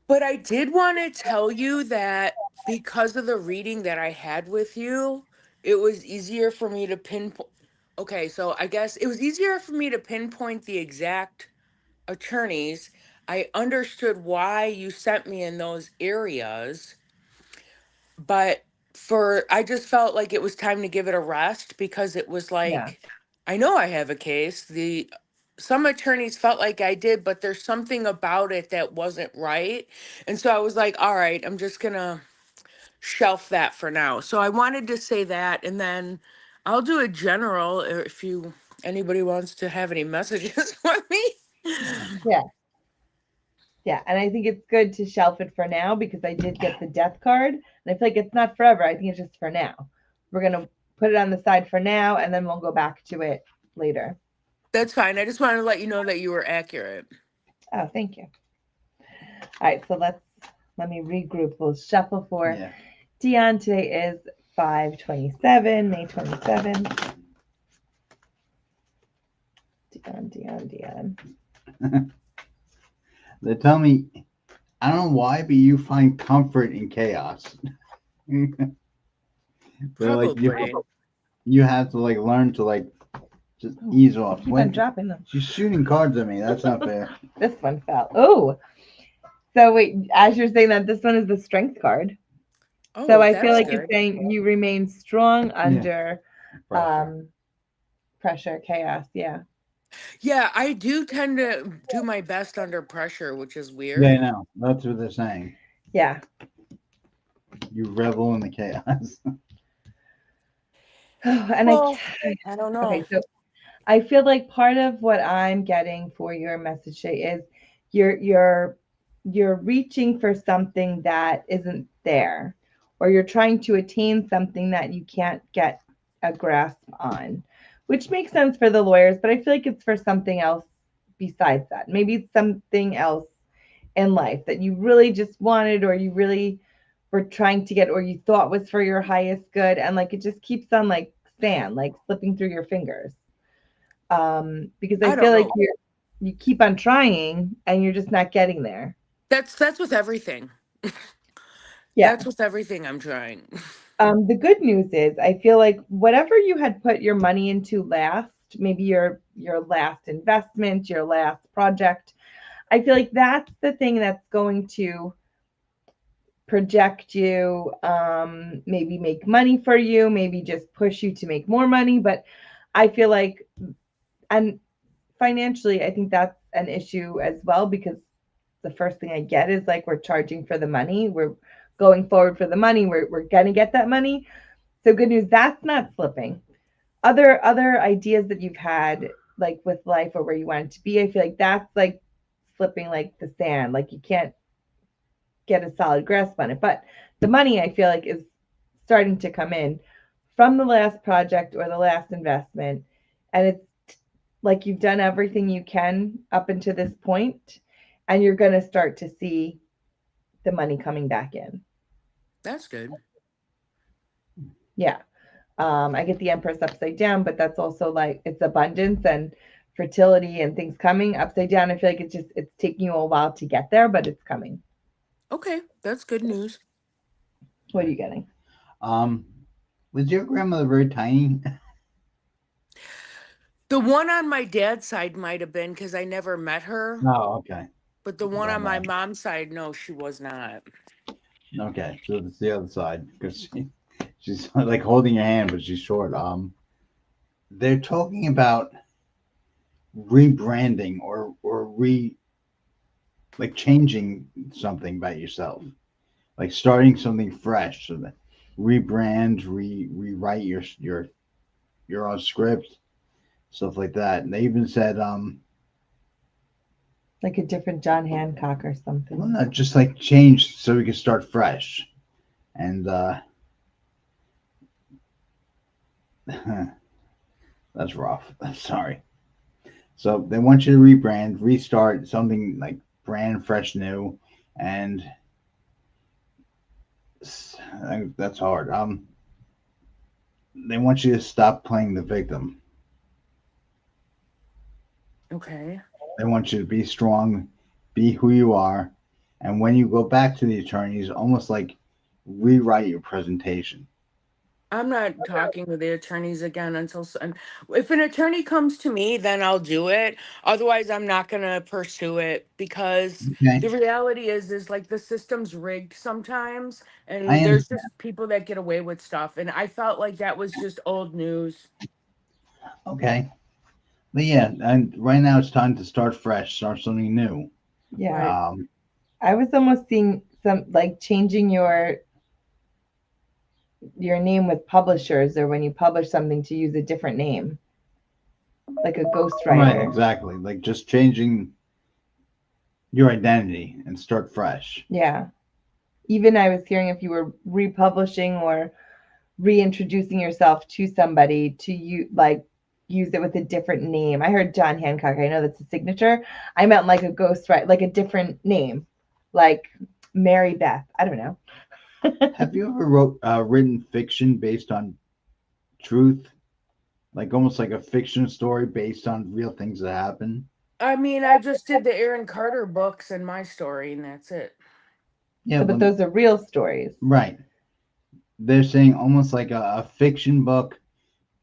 But I did want to tell you that because of the reading that I had with you, it was easier for me to pinpoint. Okay, so I guess it was easier for me to pinpoint the exact attorneys. I understood why you sent me in those areas, but I just felt like it was time to give it a rest because it was Yeah. like, I know I have a case. Some attorneys felt like I did, but there's something about it that wasn't right. And so I was like, all right, I'm just gonna shelf that for now. So I wanted to say that, and then I'll do a general if anybody wants to have any messages for me. Yeah. Yeah. And I think it's good to shelf it for now because I did get the death card. And I feel like it's not forever. I think it's just for now. We're going to put it on the side for now and then we'll go back to it later. That's fine. I just wanted to let you know that you were accurate. Oh, thank you. All right, so let me regroup. We'll shuffle for Yeah. Dion. Today is 5/27, May 27th. Dion. They tell me, I don't know why, but you find comfort in chaos. They're like Probably. you have to like learn to like just ease off. Keep on When dropping them. she's shooting cards at me, that's not fair. This one fell. Oh, so wait, as you're saying that, this one is the strength card. So Oh, I feel that's like it's good. saying you remain strong under Pressure. pressure, chaos. Yeah. Yeah, I do tend to do my best under pressure, which is Yeah, I weird. know. That's what they're saying. Yeah. You revel in the chaos. And Well, I don't okay, know. so I feel like part of what I'm getting for your message today is you're reaching for something that isn't there, or you're trying to attain something that you can't get a grasp on, which makes sense for the lawyers, but I feel like it's for something else besides that. Maybe it's something else in life that you really just wanted, or you really were trying to get, or you thought was for your highest good, and like it just keeps on like sand, like slipping through your fingers. Because I I feel don't like know. you keep on trying and you're just not getting there. That's with everything. Yeah. That's with everything I'm trying. The good news is I feel like whatever you had put your money into last, maybe your last investment, your last project, I feel like that's the thing that's going to project you, maybe make money for you, maybe just push you to make more money. But I feel like, and financially, I think that's an issue as well, because the first thing I get is like we're charging for the money. We're going forward for the money. We're gonna get that money. So good news, that's not slipping. Other ideas that you've had, like with life or where you want it to be, I feel like that's like slipping like the sand. Like you can't get a solid grasp on it. But the money I feel like is starting to come in from the last project or the last investment. And it's like you've done everything you can up until this point, and you're going to start to see the money coming back in. That's good. Yeah. I get the Empress upside down, but that's also like it's abundance and fertility and things coming upside down. I feel like it's taking you a while to get there, but it's coming. Okay, that's good news. What are you getting? Um, was your grandmother very tiny? The one on my dad's side might have been because I never met her, Oh, okay. but the one My on my bad. mom's side, no, she was not. Okay, so it's the other side because she's like holding your hand, but she's short. They're talking about rebranding or like changing something about yourself, like starting something fresh. So that rebrand, rewrite your own script, stuff like that. And they even said, Like a different John Hancock or well, something. not just like change so we can start fresh. And that's rough. Sorry. So they want you to rebrand, restart something like brand fresh, new, and that's hard. They want you to stop playing the victim. Okay. They want you to be strong, be who you are, and when you go back to the attorneys, almost like rewrite your presentation. I'm not talking to the attorneys again if an attorney comes to me, then I'll do it. Otherwise, I'm not going to pursue it because Okay, the reality is like the system's rigged sometimes I and there's understand. just people that get away with stuff. And I felt like that was just old news. Okay, but yeah, and right now it's time to start fresh, start something new. Yeah. Right. Um, I was almost seeing some like changing your name with publishers, or when you publish something to use a different name, like a right, ghostwriter. exactly. Like just changing your identity and start fresh. Yeah. Even I was hearing if you were republishing or reintroducing yourself to somebody to you, like use it with a different name. I heard John Hancock. I know that's a signature. I meant like a ghost, right? Like a different name, like Mary Beth. I don't know. Have you ever written fiction based on truth, like almost like a fiction story based on real things that happen? I mean, I just did the Aaron Carter books and my story, and that's it. Yeah, So, but those are real stories. right. They're saying almost like a fiction book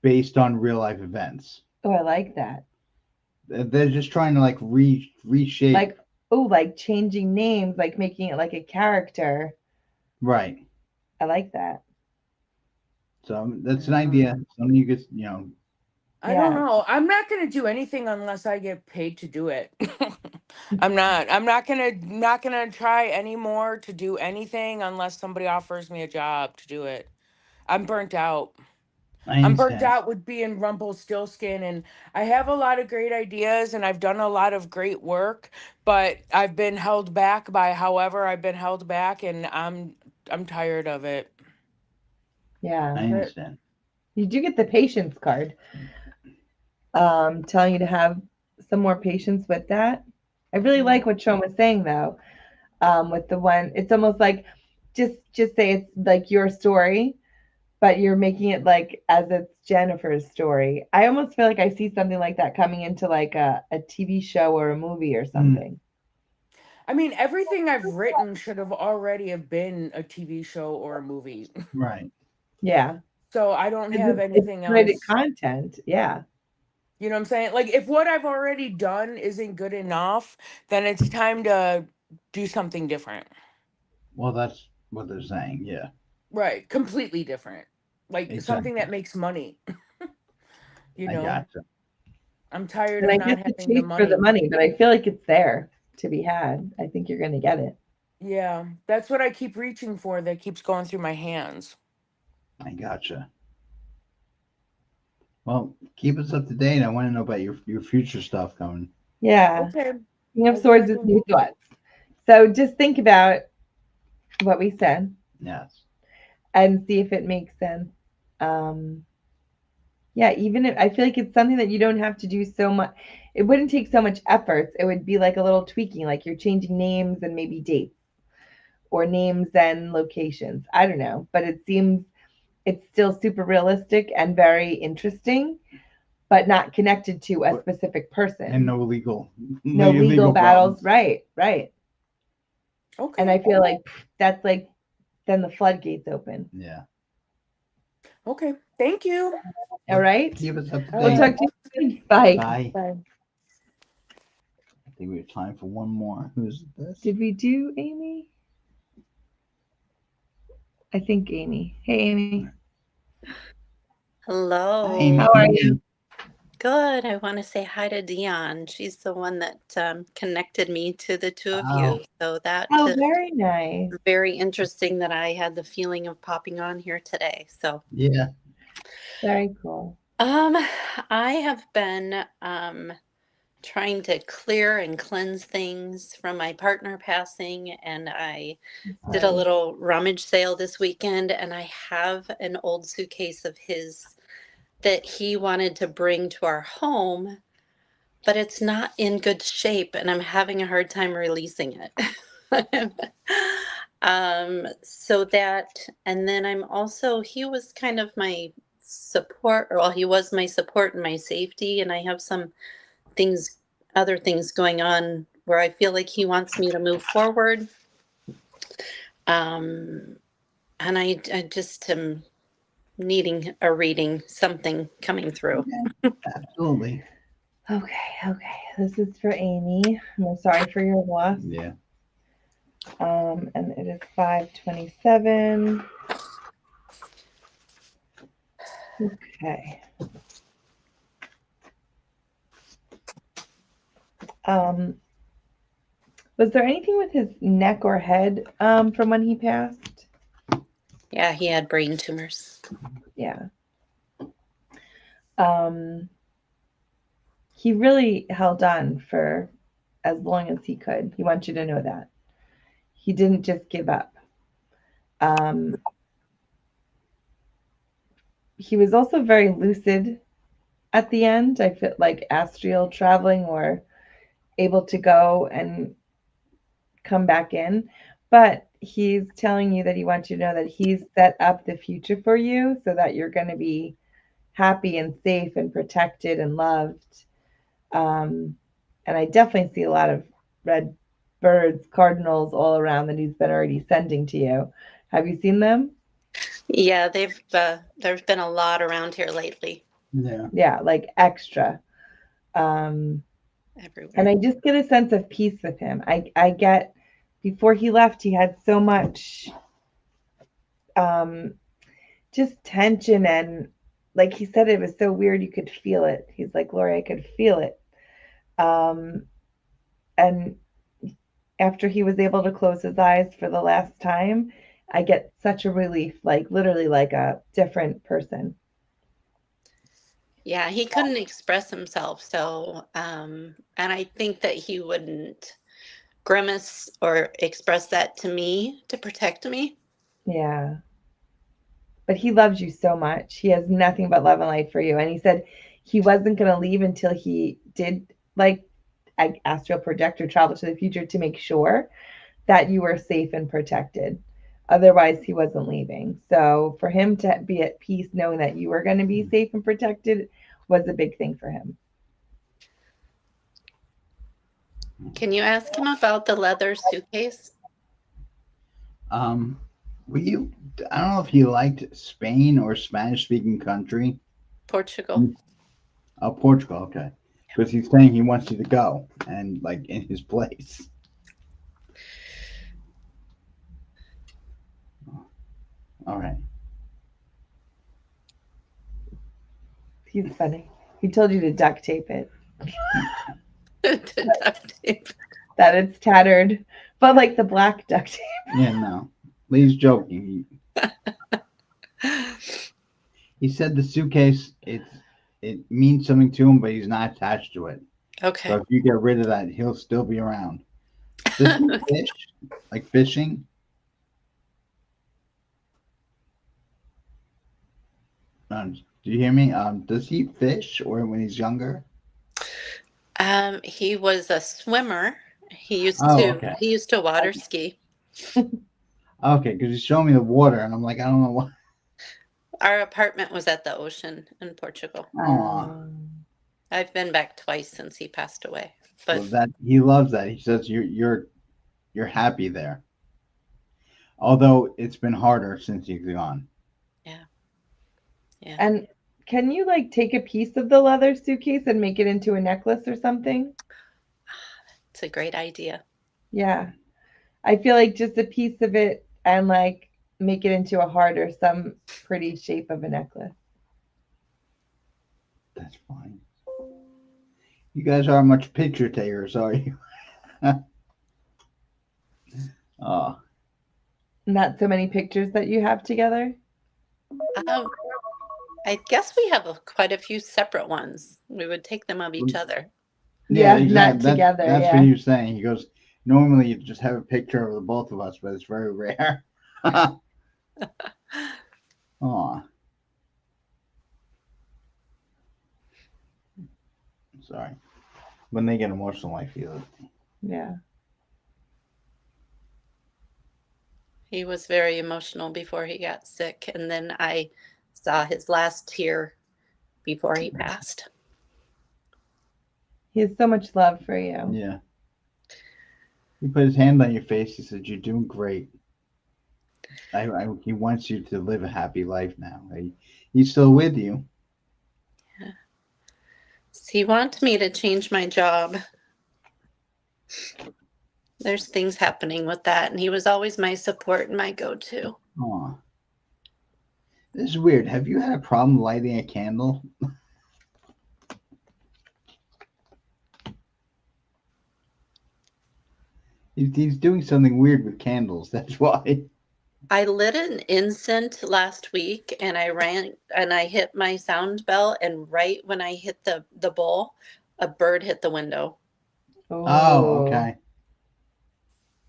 based on real life events. Oh, I like that. They're just trying to like reshape. Like, oh, like changing names, like making it like a character. Right. I like that. So that's an idea. Something you could, I don't Yeah. know. I'm not gonna do anything unless I get paid to do it. I'm not gonna try anymore to do anything unless somebody offers me a job to do it. I'm burnt out. I I'm burnt understand. out with being Rumpelstiltskin, and I have a lot of great ideas and I've done a lot of great work, but I've been held back by however I've been held back, and I'm tired of it. Yeah. I But understand. You do get the patience card, telling you to have some more patience with that. I really yeah. like what Shaun was saying though. With the one, it's almost like just say it's like your story, but you're making it like as it's Jennifer's story. I almost feel like I see something like that coming into like a TV show or a movie or something. I mean, everything I've written should have already have been a TV show or a movie. Right. Yeah. So I don't have It's anything good else. content. Yeah. You know what I'm saying? Like, if what I've already done isn't good enough, then it's time to do something different. Well, that's what they're saying. Yeah. Right. Completely different. Like something Exactly. that makes money. You I know, gotcha. I'm tired And of I not guess the having the chase for the money. money, but I feel like it's there to be had. I think you're going to get it. Yeah. That's what I keep reaching for that keeps going through my hands. I gotcha. Well, keep us up to date. I want to know about your future stuff coming. Yeah. Okay. King of I'll get Swords back is in. new thoughts. So just think about what we said Yes. and see if it makes sense. Um, yeah, even if I feel like it's something that you don't have to do so much, it wouldn't take so much effort. It would be like a little tweaking, like you're changing names and maybe dates or names and locations. I don't know, but it seems it's still super realistic and very interesting, but not connected to a specific person. And no legal, No legal battles. problems. Right, right. And Okay. I feel like that's like then the floodgates open. Yeah. Okay. Thank you. All right. Keep us up to All We'll date. right. talk to you soon. Bye. Bye. Bye. I think we have time for one more. Who's this? Did we do Amy? I think Amy. Hey, Amy. Hello. Amy. How are you? Good. I want to say hi to Dion. She's the one that connected me to the two of Oh, you. So that Oh, is very nice. very interesting that I had the feeling of popping on here today. So, yeah. Very cool. I have been trying to clear and cleanse things from my partner passing, and I did a Sorry. little rummage sale this weekend, and I have an old suitcase of his that he wanted to bring to our home, but it's not in good shape, and I'm having a hard time releasing it. So that, and then I'm also, he was kind of my support, or well, he was my support and my safety, and I have some things, other things going on where I feel like he wants me to move forward. Um, and I just am needing a reading, something coming through. Absolutely. Okay. This is for Amy. I'm sorry for your loss. Yeah. And it is 5:27. Okay. Was there anything with his neck or head from when he passed? Yeah, he had brain tumors. Yeah. He really held on for as long as he could. He wants you to know that. He didn't just give up. He was also very lucid at the end. I feel like astral traveling or able to go and come back in. But he's telling you that he wants you to know that he's set up the future for you so that you're going to be happy and safe and protected and loved. Um, and I definitely see a lot of red birds, cardinals all around that he's been already sending to you. Have you seen them? Yeah, there's been a lot around here lately, Yeah. Yeah, like extra. Um, and everywhere. I just get a sense of peace with him. I get before he left, he had so much um, just tension and like he said, it was so weird. You could feel it. He's like, Lori, I could feel it. Um, and after he was able to close his eyes for the last time, I get such a relief, like literally like a different person. Yeah, he couldn't express himself, so and I think that he wouldn't grimace or express that to me to protect me. Yeah. But he loves you so much. He has nothing but love and light for you. And he said he wasn't going to leave until he did like astral projector travel to the future to make sure that you were safe and protected. Otherwise, he wasn't leaving. So for him to be at peace knowing that you were going to be safe and protected was a big thing for him. Can you ask him about the leather suitcase? Um, were you? I don't know if you liked Spain or Spanish-speaking country. Portugal. Oh, Portugal. Okay, because he's saying he wants you to go and like in his place. All right. He's funny. He told you to duct tape it, To duct tape. that it's tattered, but like the black duct tape. Yeah, no. Lee's joking. He said the suitcase it means something to him, but he's not attached to it. So Okay. if you get rid of that, he'll still be around. Does he fish? Like fishing? Do you hear me? Does he fish or when he's younger? He was a swimmer. Oh, okay. He used to water ski. Okay, because he's showing me the water, and I'm like, I don't know what. Our apartment was at the ocean in Portugal. Aw. I've been back twice since he passed away. But Well, that he loves that. He says you're happy there. Although it's been harder since he's gone. yeah. Yeah. And can you like take a piece of the leather suitcase and make it into a necklace or something? It's a great idea. Yeah. I feel like just a piece of it and like make it into a heart or some pretty shape of a necklace. That's fine. You guys aren't much picture takers, are you? Oh, Not so many pictures that you have together. Um, I guess we have quite a few separate ones. We would take them of each other. Yeah, exactly. not together. That's Yeah. what he was saying. He goes, normally you just have a picture of the both of us, but it's very rare. Oh, sorry. When they get emotional, I feel it. Yeah. He was very emotional before he got sick, and then I saw his last tear before he passed. He has so much love for you. Yeah. He put his hand on your face. He said, "You're doing great." He wants you to live a happy life now. He's still with you. Yeah. He wants me to change my job. There's things happening with that, and he was always my support and my go-to. Aw. This is weird. Have you had a problem lighting a candle? He's doing something weird with candles. That's why. I lit an incense last week, and I hit my sound bell, and right when I hit the bowl, a bird hit the window. Oh, okay.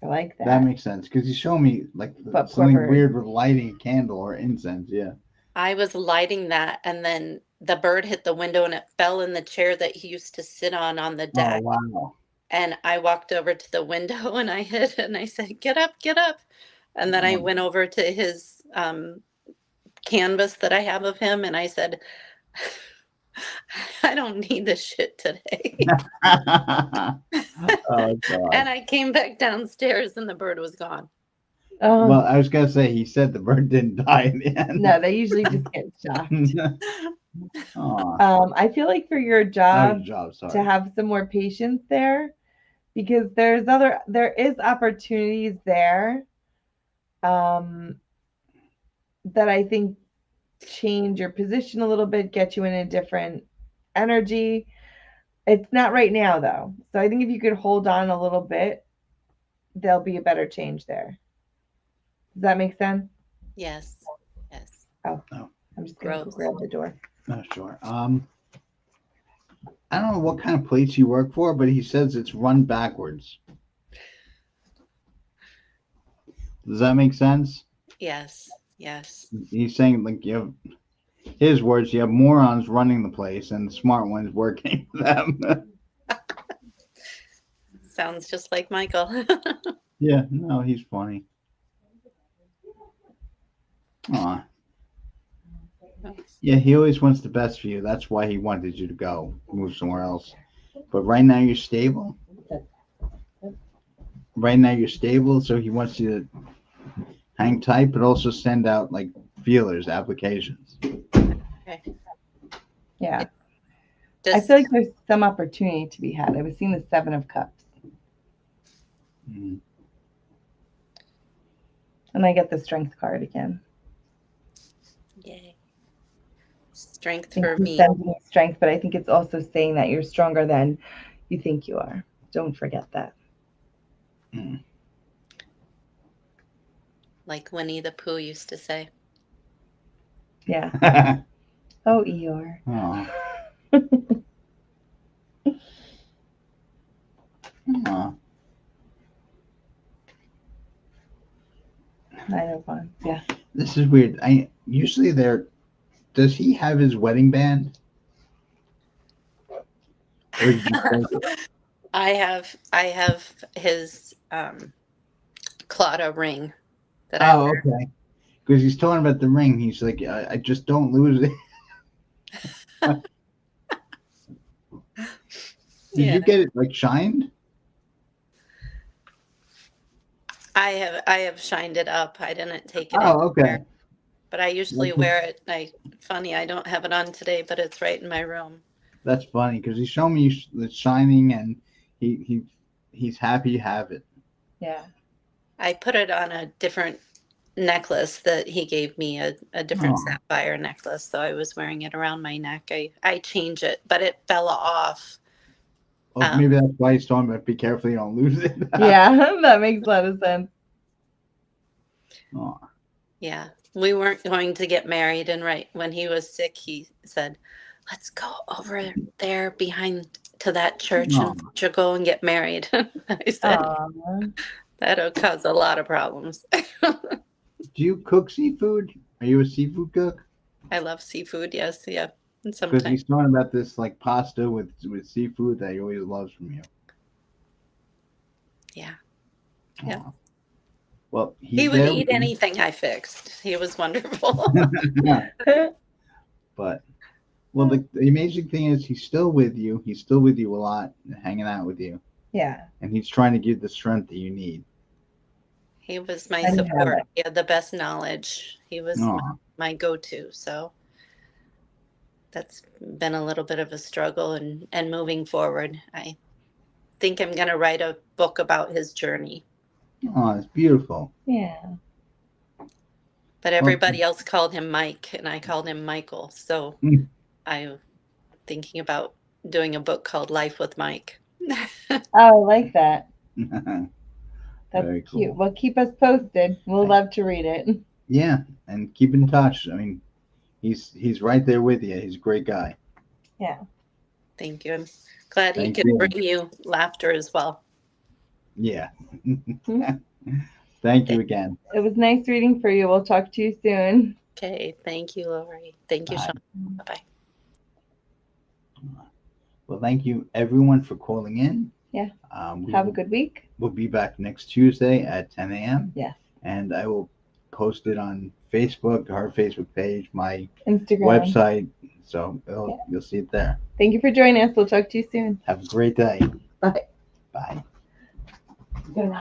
I like That that. makes sense because he's showing me like But something quivered. weird with lighting a candle or incense. Yeah. I was lighting that, and then the bird hit the window and it fell in the chair that he used to sit on the Oh, deck. wow. And I walked over to the window and I hit it and I said, "Get up, get up." And then I went over to his canvas that I have of him and I said, "I don't need this shit today." Oh, God. And I came back downstairs and the bird was gone. Well, I was going to say, he said the bird didn't die in the end. No, they usually just get shocked. Aw. I feel like for your Oh, job your job, sorry. to have some more patience there, because there is opportunities there that I think change your position a little bit, get you in a different energy. It's not right now though. So I think if you could hold on a little bit, there'll be a better change there. Does that make sense? Yes. Yes. Oh, Oh. I'm just gonna go Gross. grab the door. Oh, sure. I don't know what kind of place you work for, but he says it's run backwards. Does that make sense? Yes. Yes. He's saying, like, you have his words, you have morons running the place and the smart ones working for them. Sounds just like Michael. Yeah, no, he's funny. Aw. Yeah, he always wants the best for you. That's why he wanted you to go, move somewhere else. But right now you're stable. Right now you're stable, so he wants you to hang tight, but also send out like feelers, applications. Okay. Yeah. I Just feel like there's some opportunity to be had. I was seeing the 7 of Cups. Mhm. And I get the Strength card again. yay. Strength I think for he's me. sending you strength, but I think it's also saying that you're stronger than you think you are. Don't forget that. Mm. Like Winnie the Pooh used to say. Yeah. Oh, Eeyore. Aw. Aw. 9 of Wands. Yeah. This is weird. Usually there. Does he have his wedding band? Or did you think it? I have his Claudia ring that I Oh, wear. okay. Because he's talking about the ring. He's like, I just don't lose it. Did Yeah. you get it like shined? I have shined it up. I didn't take it Oh, anywhere, okay. but I usually wear it. Funny, I don't have it on today, but it's right in my room. That's funny because he's showing me it's shining and he's happy you have it. Yeah. I put it on a different necklace that he gave me, a different Oh. sapphire necklace. So I was wearing it around my neck. I change it, but it fell off. Well, maybe that's why he's talking about be careful you don't lose it. Yeah, that makes a lot of sense. Oh. Yeah, we weren't going to get married, and right when he was sick, he said, "Let's go over there behind to that church Oh. and you'll go and get married." I said, Aww. "That'll cause a lot of problems." Do you cook seafood? Are you a seafood cook? I love seafood. Yes, yeah, and Because sometimes he's talking about this like pasta with seafood that he always loves from you. yeah. Yeah. Oh. Well, He he's would there. eat anything I fixed. He was wonderful. But well, the amazing thing is he's still with you. He's still with you a lot, hanging out with you, Yeah. and he's trying to give the strength that you need. He was my And you have support. it. He had the best knowledge. He was Aw. my go-to. So that's been a little bit of a struggle, and moving forward, I think I'm going to write a book about his journey. Oh, it's beautiful. Yeah. But everybody else called him Mike, and I called him Michael. So Mm. I'm thinking about doing a book called Life with Mike. Oh, I like that. Very That's cute. cool. Well, keep us posted. We'll love to read it. Okay. Thank you. Yeah. Yeah, and keep in touch. I mean, he's right there with you. He's a great guy. Thank you. I'm glad he Thank could you. bring you laughter as well. Yeah. Thank you again. It was nice reading for you. We'll talk to you soon. Okay. Thank you, Lori. Thank you, Bye. Shaun. Bye bye. Well, thank you everyone for calling in. Yeah. We Have a will, good week. we'll be back next Tuesday at 10 a.m. Yes. And I will post it on Facebook, our Facebook page, my Instagram. website. So Yeah. you'll see it there. Thank you for joining us. We'll talk to you soon. Have a great day. Bye.